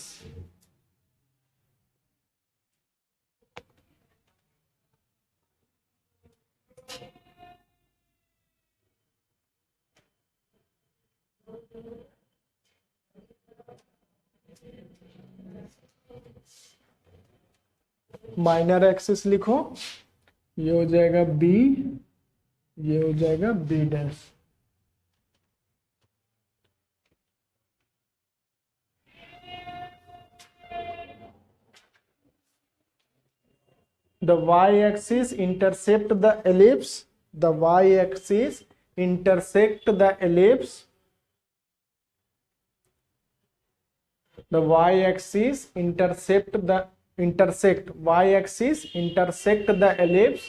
Minor axis लिखो, ये हो जाएगा B, ये हो जाएगा B dash. The y-axis intercept the ellipse, the y-axis intersect the ellipse, the y-axis intersect the ellipse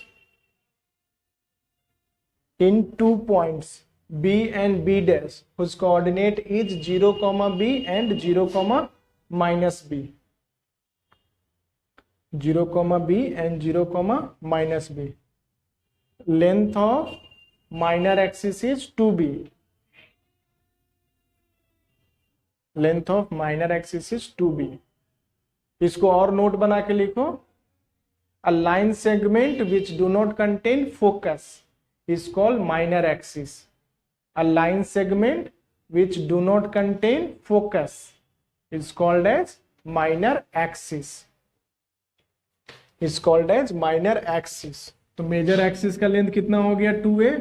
in 2 points B and B dash whose coordinate is 0,b and 0,-b, 0,b and 0,-b। Length of minor axis is 2b, length of minor axis is 2b। इसको और note बना के लिखो, a line segment which do not contain focus is called minor axis, a line segment which do not contain focus is called as minor axis, is called as minor axis। तो major axis का length कितना हो गया? 2a,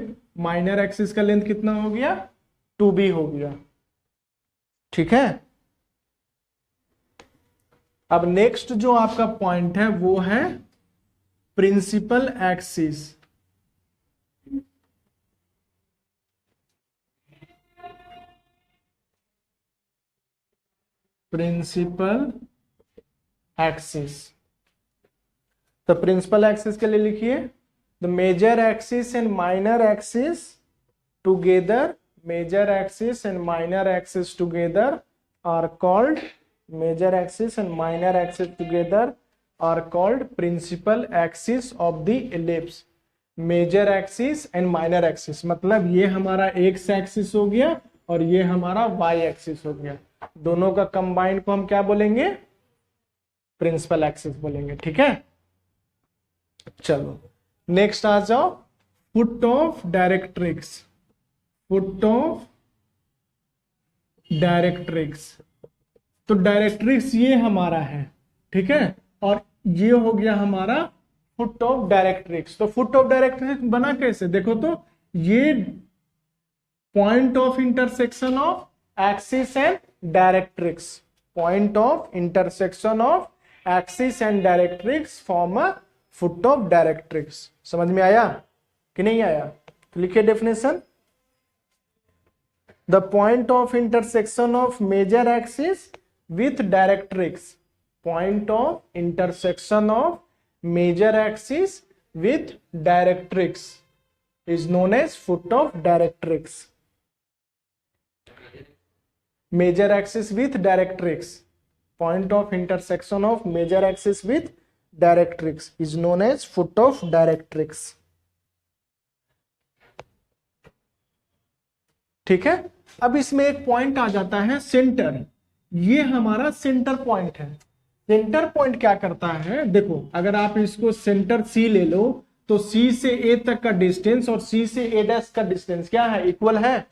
minor axis का length कितना हो गया? 2b हो गया। ठीक है, अब नेक्स्ट जो आपका पॉइंट है वो है प्रिंसिपल एक्सिस। प्रिंसिपल एक्सिस, तो प्रिंसिपल एक्सिस के लिए लिखिए the major axis and minor axis together, major axis and minor axis together are called, major axis and minor axis together are called principal axis of the ellipse। major axis and minor axis मतलब ये हमारा x axis हो गया और ये हमारा y axis हो गया, दोनों का कंबाइन को हम क्या बोलेंगे? प्रिंसिपल एक्सिस बोलेंगे। ठीक है, चलो नेक्स्ट आ जाओ, foot of directrix. Foot of directrix, तो डायरेक्ट्रिक्स ये हमारा है, ठीक है, और ये हो गया हमारा फुट ऑफ डायरेक्ट्रिक्स। तो फुट ऑफ डायरेक्ट्रिक्स बना कैसे, देखो तो ये point of intersection of axis and directrix, point of intersection of axis and directrix form a foot of directrix. समझ में आया कि नहीं आया? तो लिखिए definition, the point of intersection of major axis with directrix, point of intersection of major axis with directrix is known as foot of directrix. Major axis with directrix, point of intersection of major axis with directrix is known as foot of directrix. ठीक है, अब इसमें एक point आ जाता है centre. ये हमारा centre point है। सेंटर पॉइंट क्या करता है, देखो अगर आप इसको सेंटर सी ले लो तो सी से ए तक का डिस्टेंस और सी से ए डैश का डिस्टेंस क्या है, इक्वल है।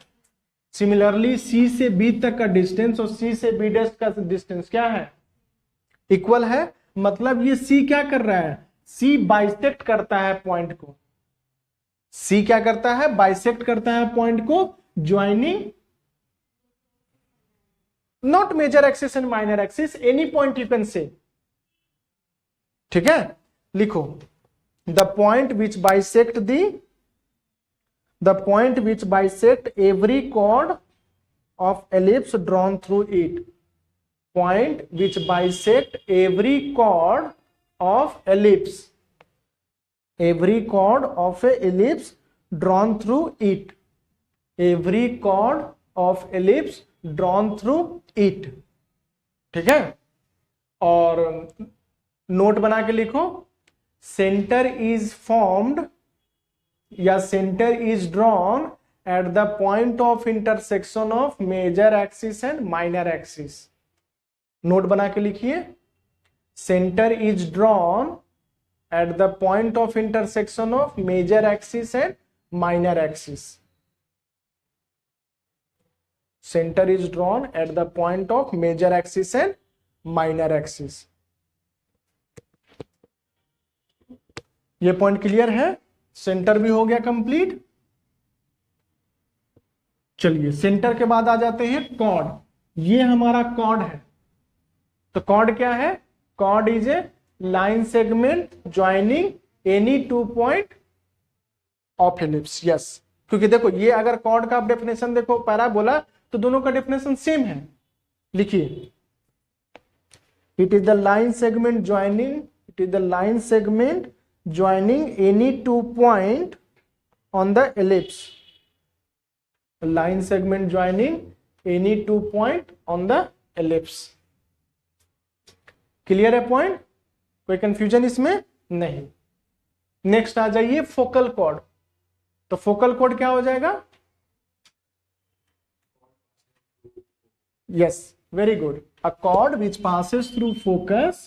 सिमिलरली सी से बी तक का डिस्टेंस और सी से बी डैश का डिस्टेंस क्या है, इक्वल है। मतलब ये सी क्या कर रहा है, सी बाइसेक्ट करता है पॉइंट को। सी क्या करता है, बाइसेक्ट करता है पॉइंट को, joining not major axis and minor axis, any point you can say। ठीक है, लिखो the point which bisect every chord of ellipse drawn through it, point which bisect every chord of ellipse, every chord of a ellipse drawn through it, every chord of ellipse drawn through it। ठीक है, और note बना के लिखो, centre is formed या centre is drawn at the point of intersection of major axis and minor axis. Note बना के लिखिए, centre is drawn at the point of intersection of major axis and minor axis. Center is drawn at the point of major axis and minor axis। ये point clear है, centre भी हो गया complete. चलिए centre के बाद आ जाते हैं कॉर्ड। ये हमारा कॉर्ड है। तो कॉर्ड क्या है, chord is a line segment joining any two point of ellipse. Yes, क्योंकि देखो ये अगर कॉर्ड का आप डेफिनेशन देखो पैराबोला तो दोनों का डेफिनेशन सेम है। लिखिए, it is the line segment joining, it is the line segment joining any two point on the ellipse, line segment joining any two point on the ellipse. Clear है point, कोई confusion इसमें नहीं। Next आ जाइए focal cord. तो focal cord क्या हो जाएगा, yes, very good, a chord which passes through focus।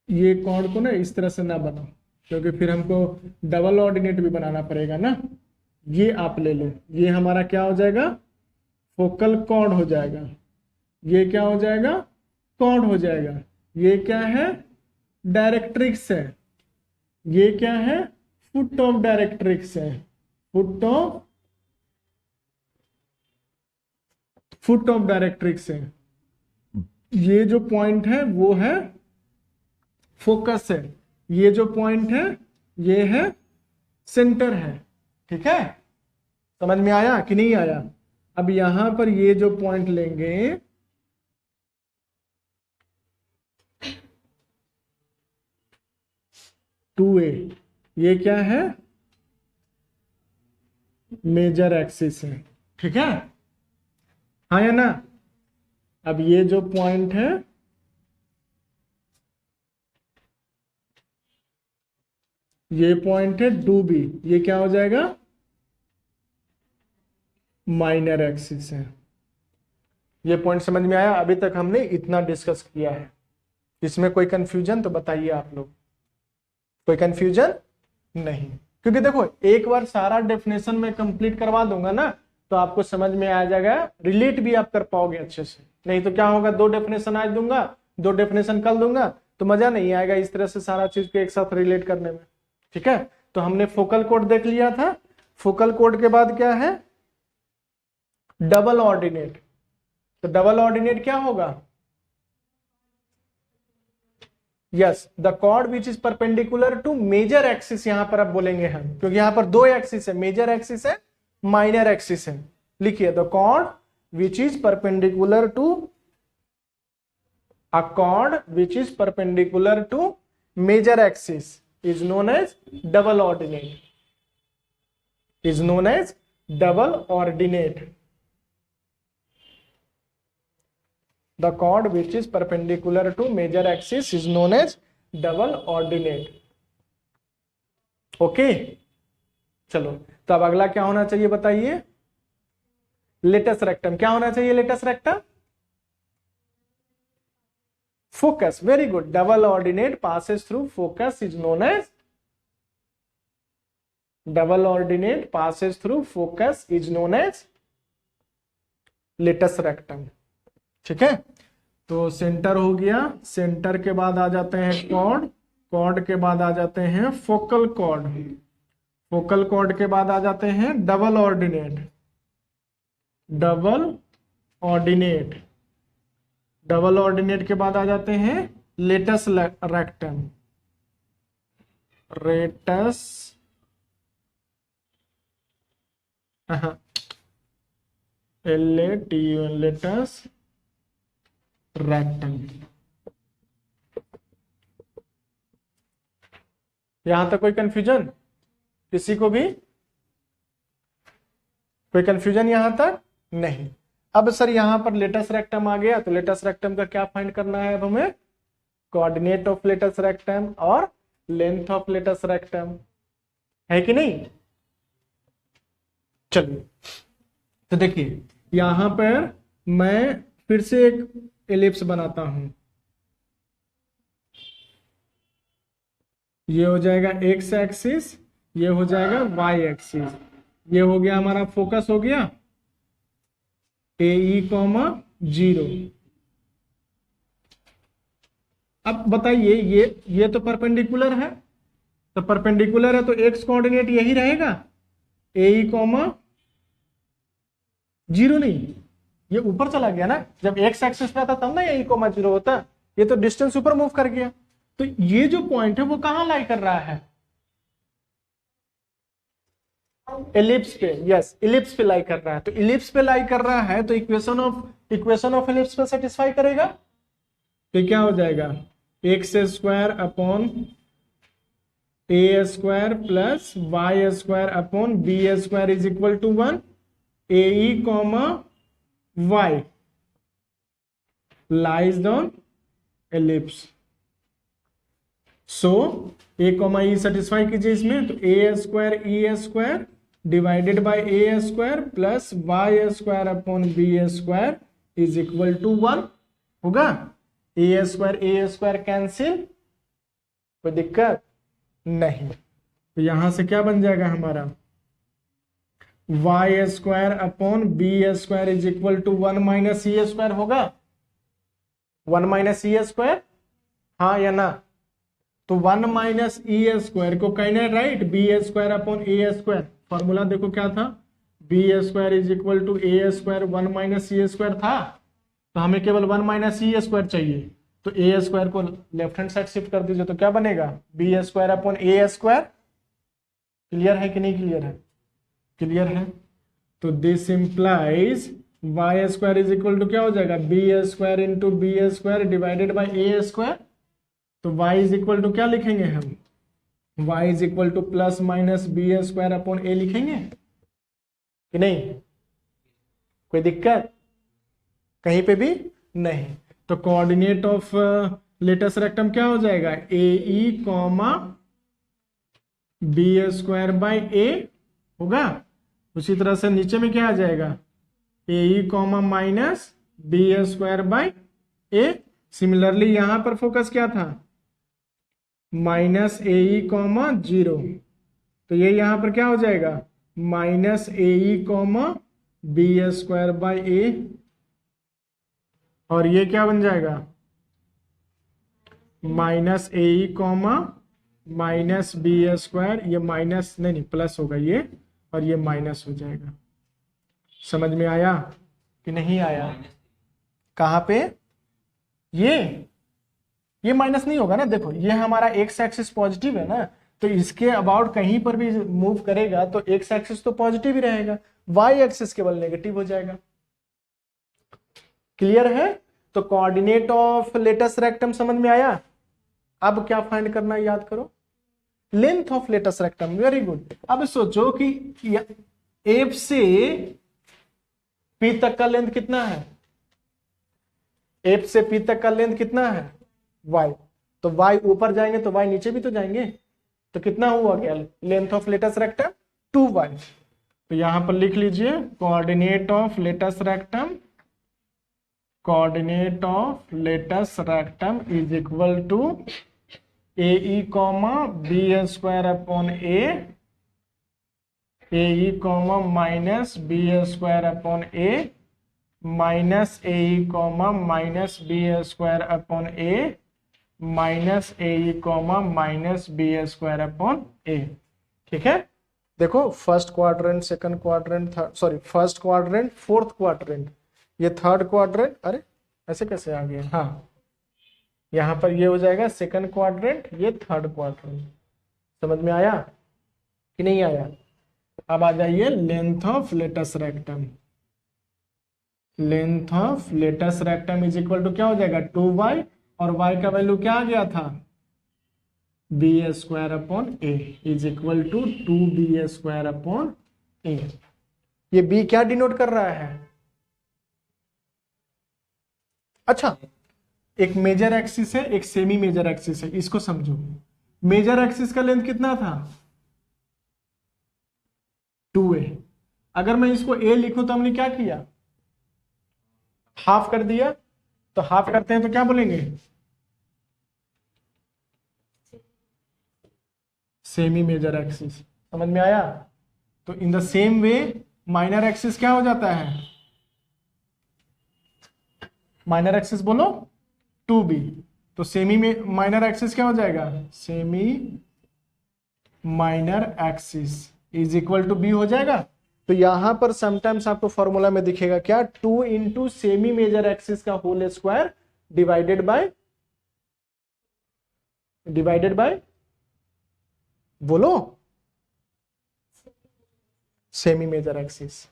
ये कॉर्ड को ना इस तरह से ना बनाओ क्योंकि फिर हमको डबल ऑर्डिनेट भी बनाना पड़ेगा ना। ये आप ले लो, ये हमारा क्या हो जाएगा, फोकल कॉर्ड हो जाएगा। ये क्या हो जाएगा, कॉर्ड हो जाएगा। ये क्या है, डायरेक्ट्रिक्स है। ये क्या है, फुट ऑफ डायरेक्ट्रिक्स है। फुट ऑफ डायरेक्ट्रिक्स है। ये जो पॉइंट है वो है फोकस है, ये जो पॉइंट है ये है सेंटर है। ठीक है, समझ में आया कि नहीं आया? अब यहां पर ये जो पॉइंट लेंगे, टू ए, ये क्या है, मेजर एक्सिस है। ठीक है, हाँ या ना? अब ये जो पॉइंट है ये पॉइंट है टू बी, ये क्या हो जाएगा, माइनर एक्सिस है। ये पॉइंट समझ में आया? अभी तक हमने इतना डिस्कस किया है। इसमें कोई कंफ्यूजन तो बताइए आप लोग, कोई कंफ्यूजन नहीं, क्योंकि देखो एक बार सारा डेफिनेशन में कंप्लीट करवा दूंगा ना तो आपको समझ में आ जाएगा, रिलेट भी आप कर पाओगे अच्छे से। नहीं तो क्या होगा, दो डेफिनेशन आज दूंगा, दो डेफिनेशन कल दूंगा, तो मजा नहीं आएगा इस तरह से सारा चीज को एक साथ रिलेट करने में। ठीक है, तो हमने फोकल कोड देख लिया था। फोकल कोड के बाद क्या है, डबल ऑर्डिनेट। तो डबल ऑर्डिनेट क्या होगा, yes the chord which is perpendicular to major axis, यहां पर आप बोलेंगे हम, क्योंकि यहां पर दो एक्सिस है, मेजर एक्सिस है, माइनर एक्सिस है। लिखिए the chord which is perpendicular to, a chord which is perpendicular to major axis is known as double ordinate, is known as double ordinate. The chord which is perpendicular to major axis is known as double ordinate. Okay चलो, तो अब अगला क्या होना चाहिए बताइए, latus rectum. क्या होना चाहिए latus rectum, focus. Very good. Double ordinate passes through focus is known as, double ordinate passes through focus is known as latus rectum. ठीक है, तो सेंटर हो गया, सेंटर के बाद आ जाते हैं कॉर्ड, कॉर्ड के बाद आ जाते हैं फोकल कॉर्ड, फोकल कॉर्ड के बाद आ जाते हैं double ordinate, double ordinate, double ordinate के बाद आ जाते हैं लेटस रेक्टम, रेटस LATUM, लेटस रेक्टम। यहां तक कोई कंफ्यूजन, किसी को भी कोई कंफ्यूजन यहां तक नहीं। अब सर यहां पर लेटस रेक्टम आ गया, तो लेटस रेक्टम का क्या फाइंड करना है अब हमें, कोऑर्डिनेट ऑफ लेटस रेक्टम और लेंथ ऑफ लेटस रेक्टम, है कि नहीं। चलिए तो देखिए यहां पर मैं फिर से एक एलिप्स बनाता हूं, ये हो जाएगा एक्स एक्सिस, ये हो जाएगा वाई एक्सिस, ये हो गया हमारा फोकस हो गया AE, 0। अब बताइए ये तो परपेंडिकुलर है, तो परपेंडिकुलर है तो एक्स कोऑर्डिनेट यही रहेगा, AE, 0 नहीं, ये ऊपर चला गया ना, जब एक्स एक्सिस पे आता तब ना AE, 0 होता, ये तो डिस्टेंस ऊपर मूव कर गया, तो ये जो पॉइंट है वो कहां लाई कर रहा है, एलिप्स पे, यस इलिप्स पे लाई कर रहा है, तो इलिप्स पे लाई कर रहा है तो इक्वेशन ऑफ एलिप्स पे सेटिस्फाई करेगा, तो क्या हो जाएगा x square upon a square plus y square upon b square is equal to 1, AE, y lies on ellipse. So a comma e satisfy कीजिए इसमें, तो a square e square divided by a square plus y square upon b square is equal to 1 होगा। ए square cancel, कोई दिक्कत नहीं, तो यहां से क्या बन जाएगा हमारा y square upon b square is equal to 1 minus e square होगा, 1 माइनस ई स्क्वायर, हाँ या ना, तो 1 माइनस ई स्क्वायर को कहना है right b square upon a square, formula देखो क्या था, b square is equal to a square 1 minus e square था, तो हमें केवल 1 माइनस ई स्क्वायर चाहिए, तो ए स्क्वायर को लेफ्ट हैंड साइड शिफ्ट कर दीजिए, तो क्या बनेगा b square upon a square. Clear है कि नहीं क्लियर है, क्लियर है, तो this implies y square is equal to क्या हो जाएगा b square into b square divided by a square, तो y इज इक्वल टू क्या लिखेंगे हम, y is equal to plus minus b square upon a लिखेंगे कि नहीं, कोई दिक्कत कहीं पे भी नहीं। तो कोऑर्डिनेट ऑफ लेटस रेक्टम क्या हो जाएगा AE, बी स्क्वायर बाई ए होगा, उसी तरह से नीचे में क्या आ जाएगा AE, minus b square by a similarly यहां पर फोकस क्या था, माइनस ए ई कॉमा 0, तो ये यहां पर क्या हो जाएगा, minus a e comma b square by a, और ये क्या बन जाएगा, minus a e comma minus b square, ये माइनस नहीं प्लस होगा ये, और ये माइनस हो जाएगा। समझ में आया कि नहीं आया? कहाँ पे ये माइनस नहीं होगा ना, देखो ये हमारा एक्स एक्सिस पॉजिटिव है ना, तो इसके अबाउट कहीं पर भी मूव करेगा तो एक्स एक्सिस तो पॉजिटिव ही रहेगा, वाई एक्सिस केवल नेगेटिव हो जाएगा। क्लियर है? तो कोऑर्डिनेट ऑफ लेटस रेक्टम समझ में आया। अब क्या फाइंड करना है, याद करो, length of latus rectum. Very good. अब सोचो कि एफ से पी तक का लेंथ कितना है, एफ से पी तक का लेंथ कितना है, वाई, तो वाई ऊपर जाएंगे तो वाई नीचे भी तो जाएंगे, तो कितना हुआ गया length of latus rectum, 2y। तो यहां पर लिख लीजिए coordinate of latus rectum, coordinate of latus rectum is equal to a e comma b square upon a e comma minus b square upon a minus a e comma minus b square upon a minus a e comma minus b square upon a. ठीक है, देखो first quadrant, second quadrant, sorry first quadrant, fourth quadrant, ये third quadrant, अरे ऐसे कैसे आ गया, हाँ यहां पर ये हो जाएगा सेकंड क्वाड्रेंट, ये थर्ड क्वाड्रेंट। समझ में आया कि नहीं आया? अब आ जाइए length of latus rectum, length of latus rectum is equal to क्या हो जाएगा, 2y, और y का वैल्यू क्या आ गया था, b square upon a is equal to 2b square upon a. ये b क्या डिनोट कर रहा है, अच्छा एक मेजर एक्सिस है, एक सेमी मेजर एक्सिस है, इसको समझो। मेजर एक्सिस का लेंथ कितना था, 2a। अगर मैं इसको a लिखूं तो हमने क्या किया, हाफ कर दिया, तो हाफ करते हैं तो क्या बोलेंगे, सेमी मेजर एक्सिस। समझ में आया? तो in the same way minor axis क्या हो जाता है, माइनर एक्सिस बोलो 2b, तो सेमी में माइनर एक्सिस क्या हो जाएगा, semi minor axis is equal to b हो जाएगा। तो यहां पर समटाइम्स आपको फॉर्मूला में दिखेगा क्या, 2 इंटू सेमी मेजर एक्सिस का होल स्क्वायर डिवाइडेड बाय बोलो सेमी मेजर एक्सिस।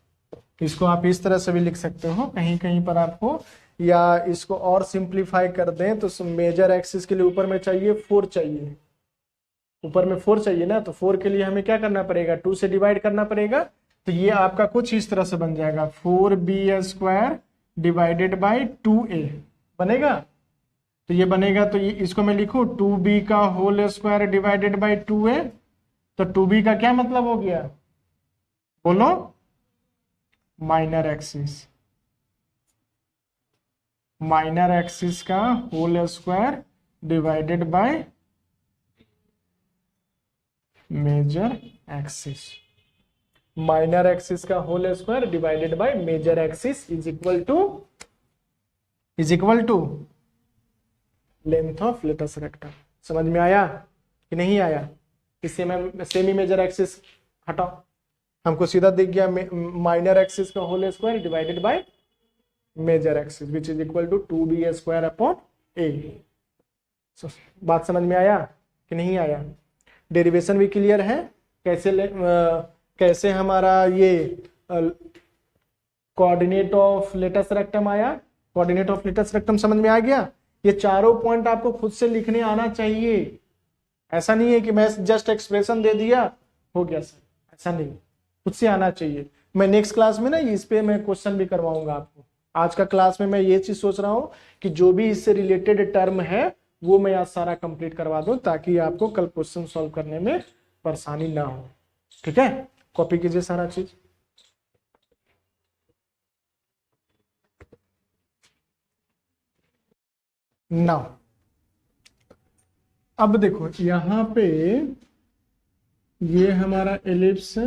इसको आप इस तरह से भी लिख सकते हो कहीं कहीं पर आपको, या इसको और सिंप्लीफाई कर दें तो मेजर एक्सिस के लिए ऊपर में चाहिए 4 चाहिए, ऊपर में 4 चाहिए ना, तो 4 के लिए हमें क्या करना पड़ेगा, 2 से डिवाइड करना पड़ेगा। तो ये आपका कुछ इस तरह से बन जाएगा 4b square divided by 2a बनेगा। तो ये बनेगा, तो ये इसको मैं लिखूं 2b का whole square divided by 2a, तो 2b का क्या मतलब हो गया, बोलो माइनर एक्सिस, माइनर एक्सिस का whole square divided by major axis, minor axis का whole square divided by major axis is equal to length of latus rectum. समझ में आया कि नहीं आया? इससे मैं सेमी मेजर एक्सिस हटाओ, हमको सीधा दिख गया माइनर एक्सिस का whole square divided by major axis which is equal to 2b square upon a। बात समझ में आया कि नहीं आया? डेरिवेशन भी क्लियर है, कैसे हमारा ये कोऑर्डिनेट ऑफ लेटस रेक्टम आया, कोऑर्डिनेट ऑफ लेटस रेक्टम समझ में आ गया। ये चारों पॉइंट आपको खुद से लिखने आना चाहिए, ऐसा नहीं है कि मैं जस्ट एक्सप्रेशन दे दिया हो गया सर, ऐसा नहीं, खुद से आना चाहिए। मैं नेक्स्ट क्लास में ना इस पे मैं क्वेश्चन भी करवाऊंगा आपको। आज का क्लास में मैं ये चीज सोच रहा हूँ कि जो भी इससे रिलेटेड टर्म है वो मैं आज सारा कंप्लीट करवा दूं, ताकि आपको कल क्वेश्चन सॉल्व करने में परेशानी ना हो। ठीक है, कॉपी कीजिए सारा चीज। नाउ अब देखो यहां पे ये हमारा एलिप्स है,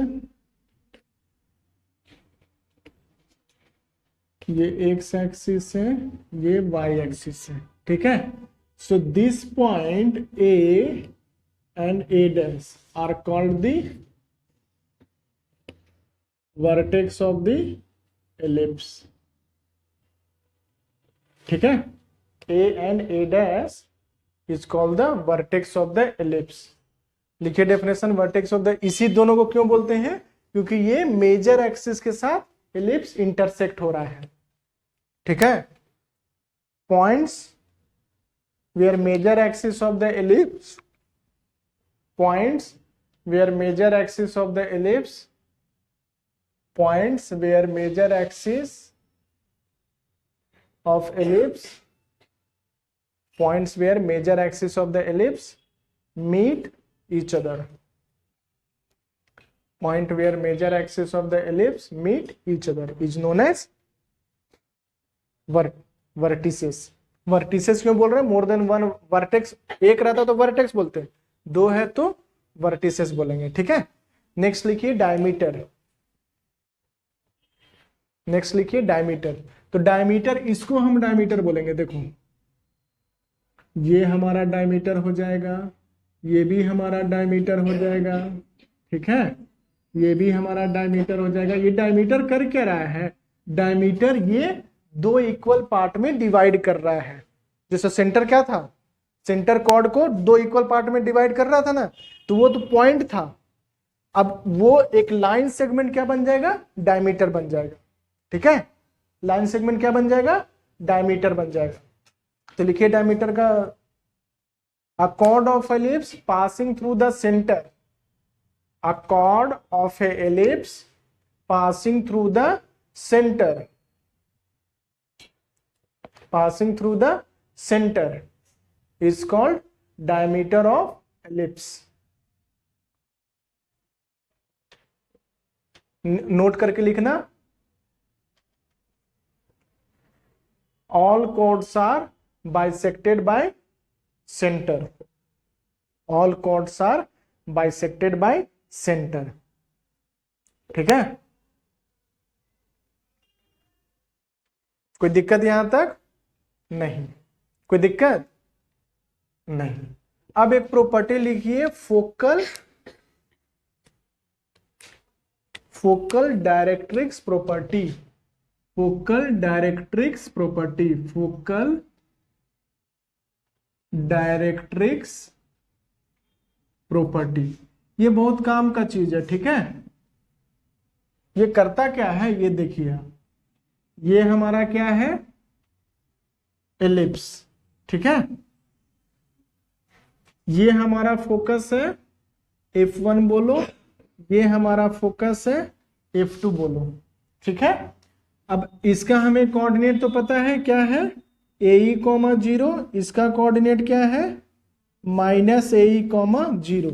ये एक्स एक्सिस है, ये वाई एक्सिस है, ठीक है। So this point a and a dash are called the vertex of the ellipse, ठीक है। A and a dash is called the vertex of the ellipse. लिखिए डेफिनेशन वर्टेक्स ऑफ द, इसी दोनों को क्यों बोलते हैं, क्योंकि ये मेजर एक्सिस के साथ एलिप्स इंटरसेक्ट हो रहा है, ठीक है। Points where major axis of the ellipse, points where major axis of the ellipse, points where major axis of ellipse, points where major axis of the ellipse meet each other, point where major axis of the ellipse meet each other is known as vertices। vertices क्यों बोल रहे हैं, more than one vertex, एक रहता तो vertex बोलते हैं, दो है तो vertices बोलेंगे, ठीक है। नेक्स्ट लिखिए डायमीटर, नेक्स्ट लिखिए डायमीटर। तो डायमीटर, इसको हम डायमीटर बोलेंगे, देखो ये हमारा डायमीटर हो जाएगा, ये भी हमारा डायमीटर हो जाएगा, ठीक है, ये भी हमारा डायमीटर हो जाएगा। ये डायमीटर कर क्या रहा है, डायमीटर ये दो इक्वल पार्ट में डिवाइड कर रहा है। जैसे सेंटर क्या था, सेंटर कॉर्ड को दो इक्वल पार्ट में डिवाइड कर रहा था ना, तो वो तो पॉइंट था, अब वो एक लाइन सेगमेंट क्या बन जाएगा, डायमीटर बन जाएगा, ठीक है। लाइन सेगमेंट क्या बन जाएगा, डायमीटर बन जाएगा। तो लिखिए डायमीटर का, अ cord of ellipse passing through the centre, a cord of A ellipse passing through the centre, passing through the centre is called diameter of ellipse. Note करके लिखना, all chords are bisected by center, all chords are bisected by center, ठीक है। कोई दिक्कत यहां तक नहीं, कोई दिक्कत नहीं। अब एक प्रॉपर्टी लिखिए, focal, focal directrix property, focal directrix property, focal directrix property, ये बहुत काम का चीज है, ठीक है। ये करता क्या है, ये देखिए, ये हमारा क्या है, एलिप्स, ठीक है। ये हमारा फोकस है, F1 बोलो, ये हमारा फोकस है, F2 बोलो, ठीक है। अब इसका हमें कोऑर्डिनेट तो पता है क्या है, AE, 0, इसका कोऑर्डिनेट क्या है, -AE, 0।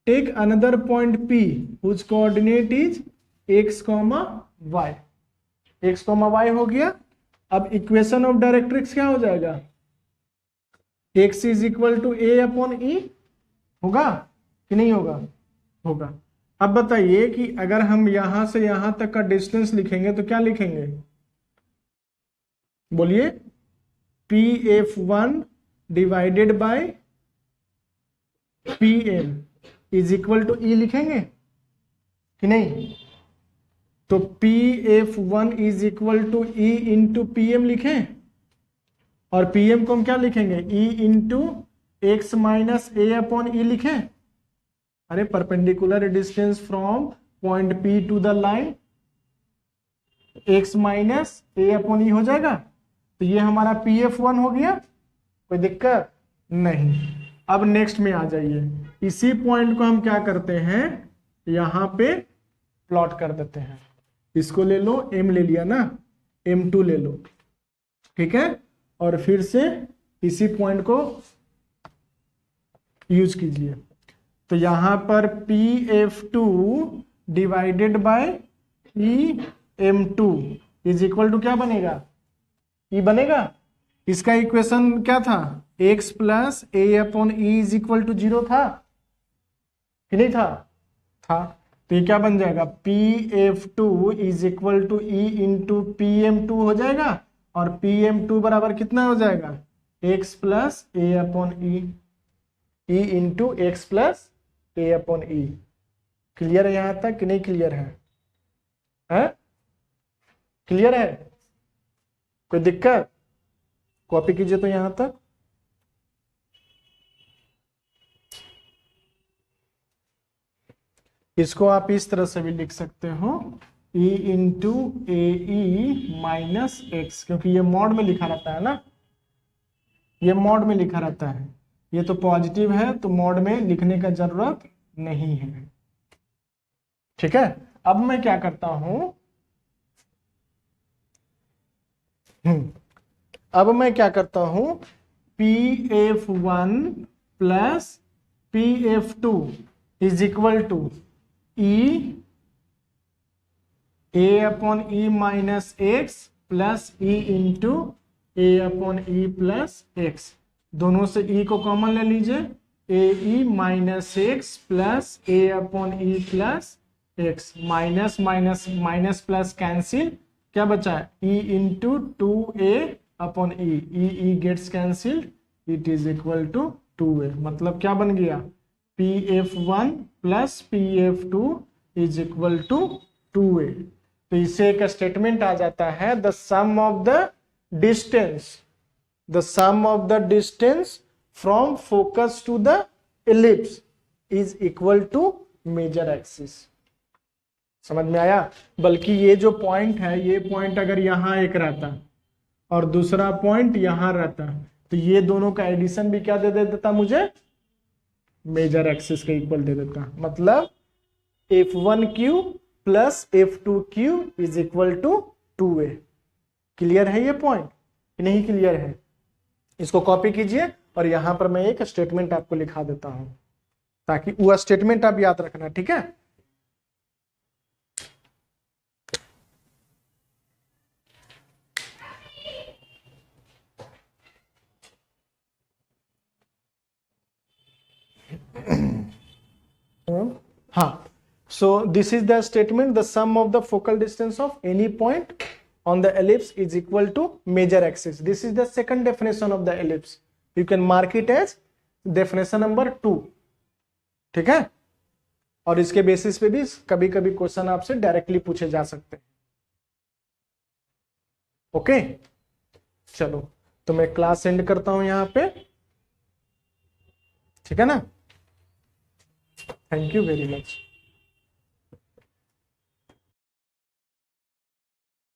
Take another point P whose coordinate is x, y, x, y हो गया। अब इक्वेशन ऑफ डायरेक्ट्रिक्स क्या हो जाएगा, x is equal to A/E, होगा कि नहीं होगा, होगा। अब बताइए कि अगर हम यहां से यहां तक का डिस्टेंस लिखेंगे तो क्या लिखेंगे, बोलिए, PF1 divided by PM is equal to E लिखेंगे कि नहीं। तो PF1 is equal to E into PM लिखें, और PM को हम क्या लिखेंगे, E into x minus A/E लिखें। अरे perpendicular distance from point P to the line, x minus A/E हो जाएगा। तो ये हमारा PF1 हो गया, कोई दिक्कत नहीं। अब नेक्स्ट में आ जाइए, इसी पॉइंट को हम क्या करते हैं, यहां पे प्लॉट कर देते हैं। इसको ले लो, M ले लिया ना, M2 ले लो, ठीक है। और फिर से इसी पॉइंट को यूज कीजिए। तो यहां पर PF2 divided by PM2 is equal to क्या बनेगा, E बनेगा, इसका इक्वेशन क्या था, x plus A upon e is equal to 0 था कि नहीं था? था। तो ये क्या बन जाएगा, PF2 is equal to e into PM2 हो जाएगा, और PM2 बराबर कितना हो जाएगा, x प्लस ए upon e into x plus ए अपॉन ई। क्लियर है यहां तक कि नहीं क्लियर है? क्लियर है? कोई दिक्कत? कॉपी कीजिए तो यहां तक। इसको आप इस तरह से भी लिख सकते हो, e इंटू ए ई माइनस एक्स, क्योंकि ये मॉड में लिखा रहता है ना, ये मॉड में लिखा रहता है, ये तो पॉजिटिव है तो मॉड में लिखने का जरूरत नहीं है। ठीक है, अब मैं क्या करता हूं, अब मैं क्या करता हूं, PF1 plus PF2 is equal to A upon E minus X plus E into A upon E plus X. दोनों से ई को कॉमन ले लीजिए, A E minus X plus A upon E plus X, minus minus minus plus cancel, क्या बचा, E into 2a upon E gets cancelled, it is equal to 2a। मतलब क्या बन गया, PF1 plus PF2 is equal to 2a। तो इसे एक statement आ जाता है, the sum of the distance from focus to the ellipse is equal to major axis. समझ में आया? बल्कि ये जो पॉइंट है, ये पॉइंट अगर यहां एक रहता और दूसरा पॉइंट यहां रहता, तो ये दोनों का एडिशन भी क्या दे देता मुझे, मेजर एक्सिस के इक्वल दे देता। मतलब F1Q plus F2Q is equal to 2a। Clear है ये पॉइंट कि नहीं क्लियर है? इसको कॉपी कीजिए और यहां पर मैं एक स्टेटमेंट आपको लिखा देता हूं, ताकि वो स्टेटमेंट आप याद रखना। ठीक है, हाँ, so this is the statement, the sum of the focal distance of any point on the ellipse is equal to major axis. This is the second definition of the ellipse. You can mark it as definition number 2. ठीक है, और इसके basis पे भी कभी कभी question आपसे directly पूछे जा सकते हैं। ओके, चलो तो मैं क्लास एंड करता हूं यहां पे। ठीक है ना, थैंक यू वेरी मच।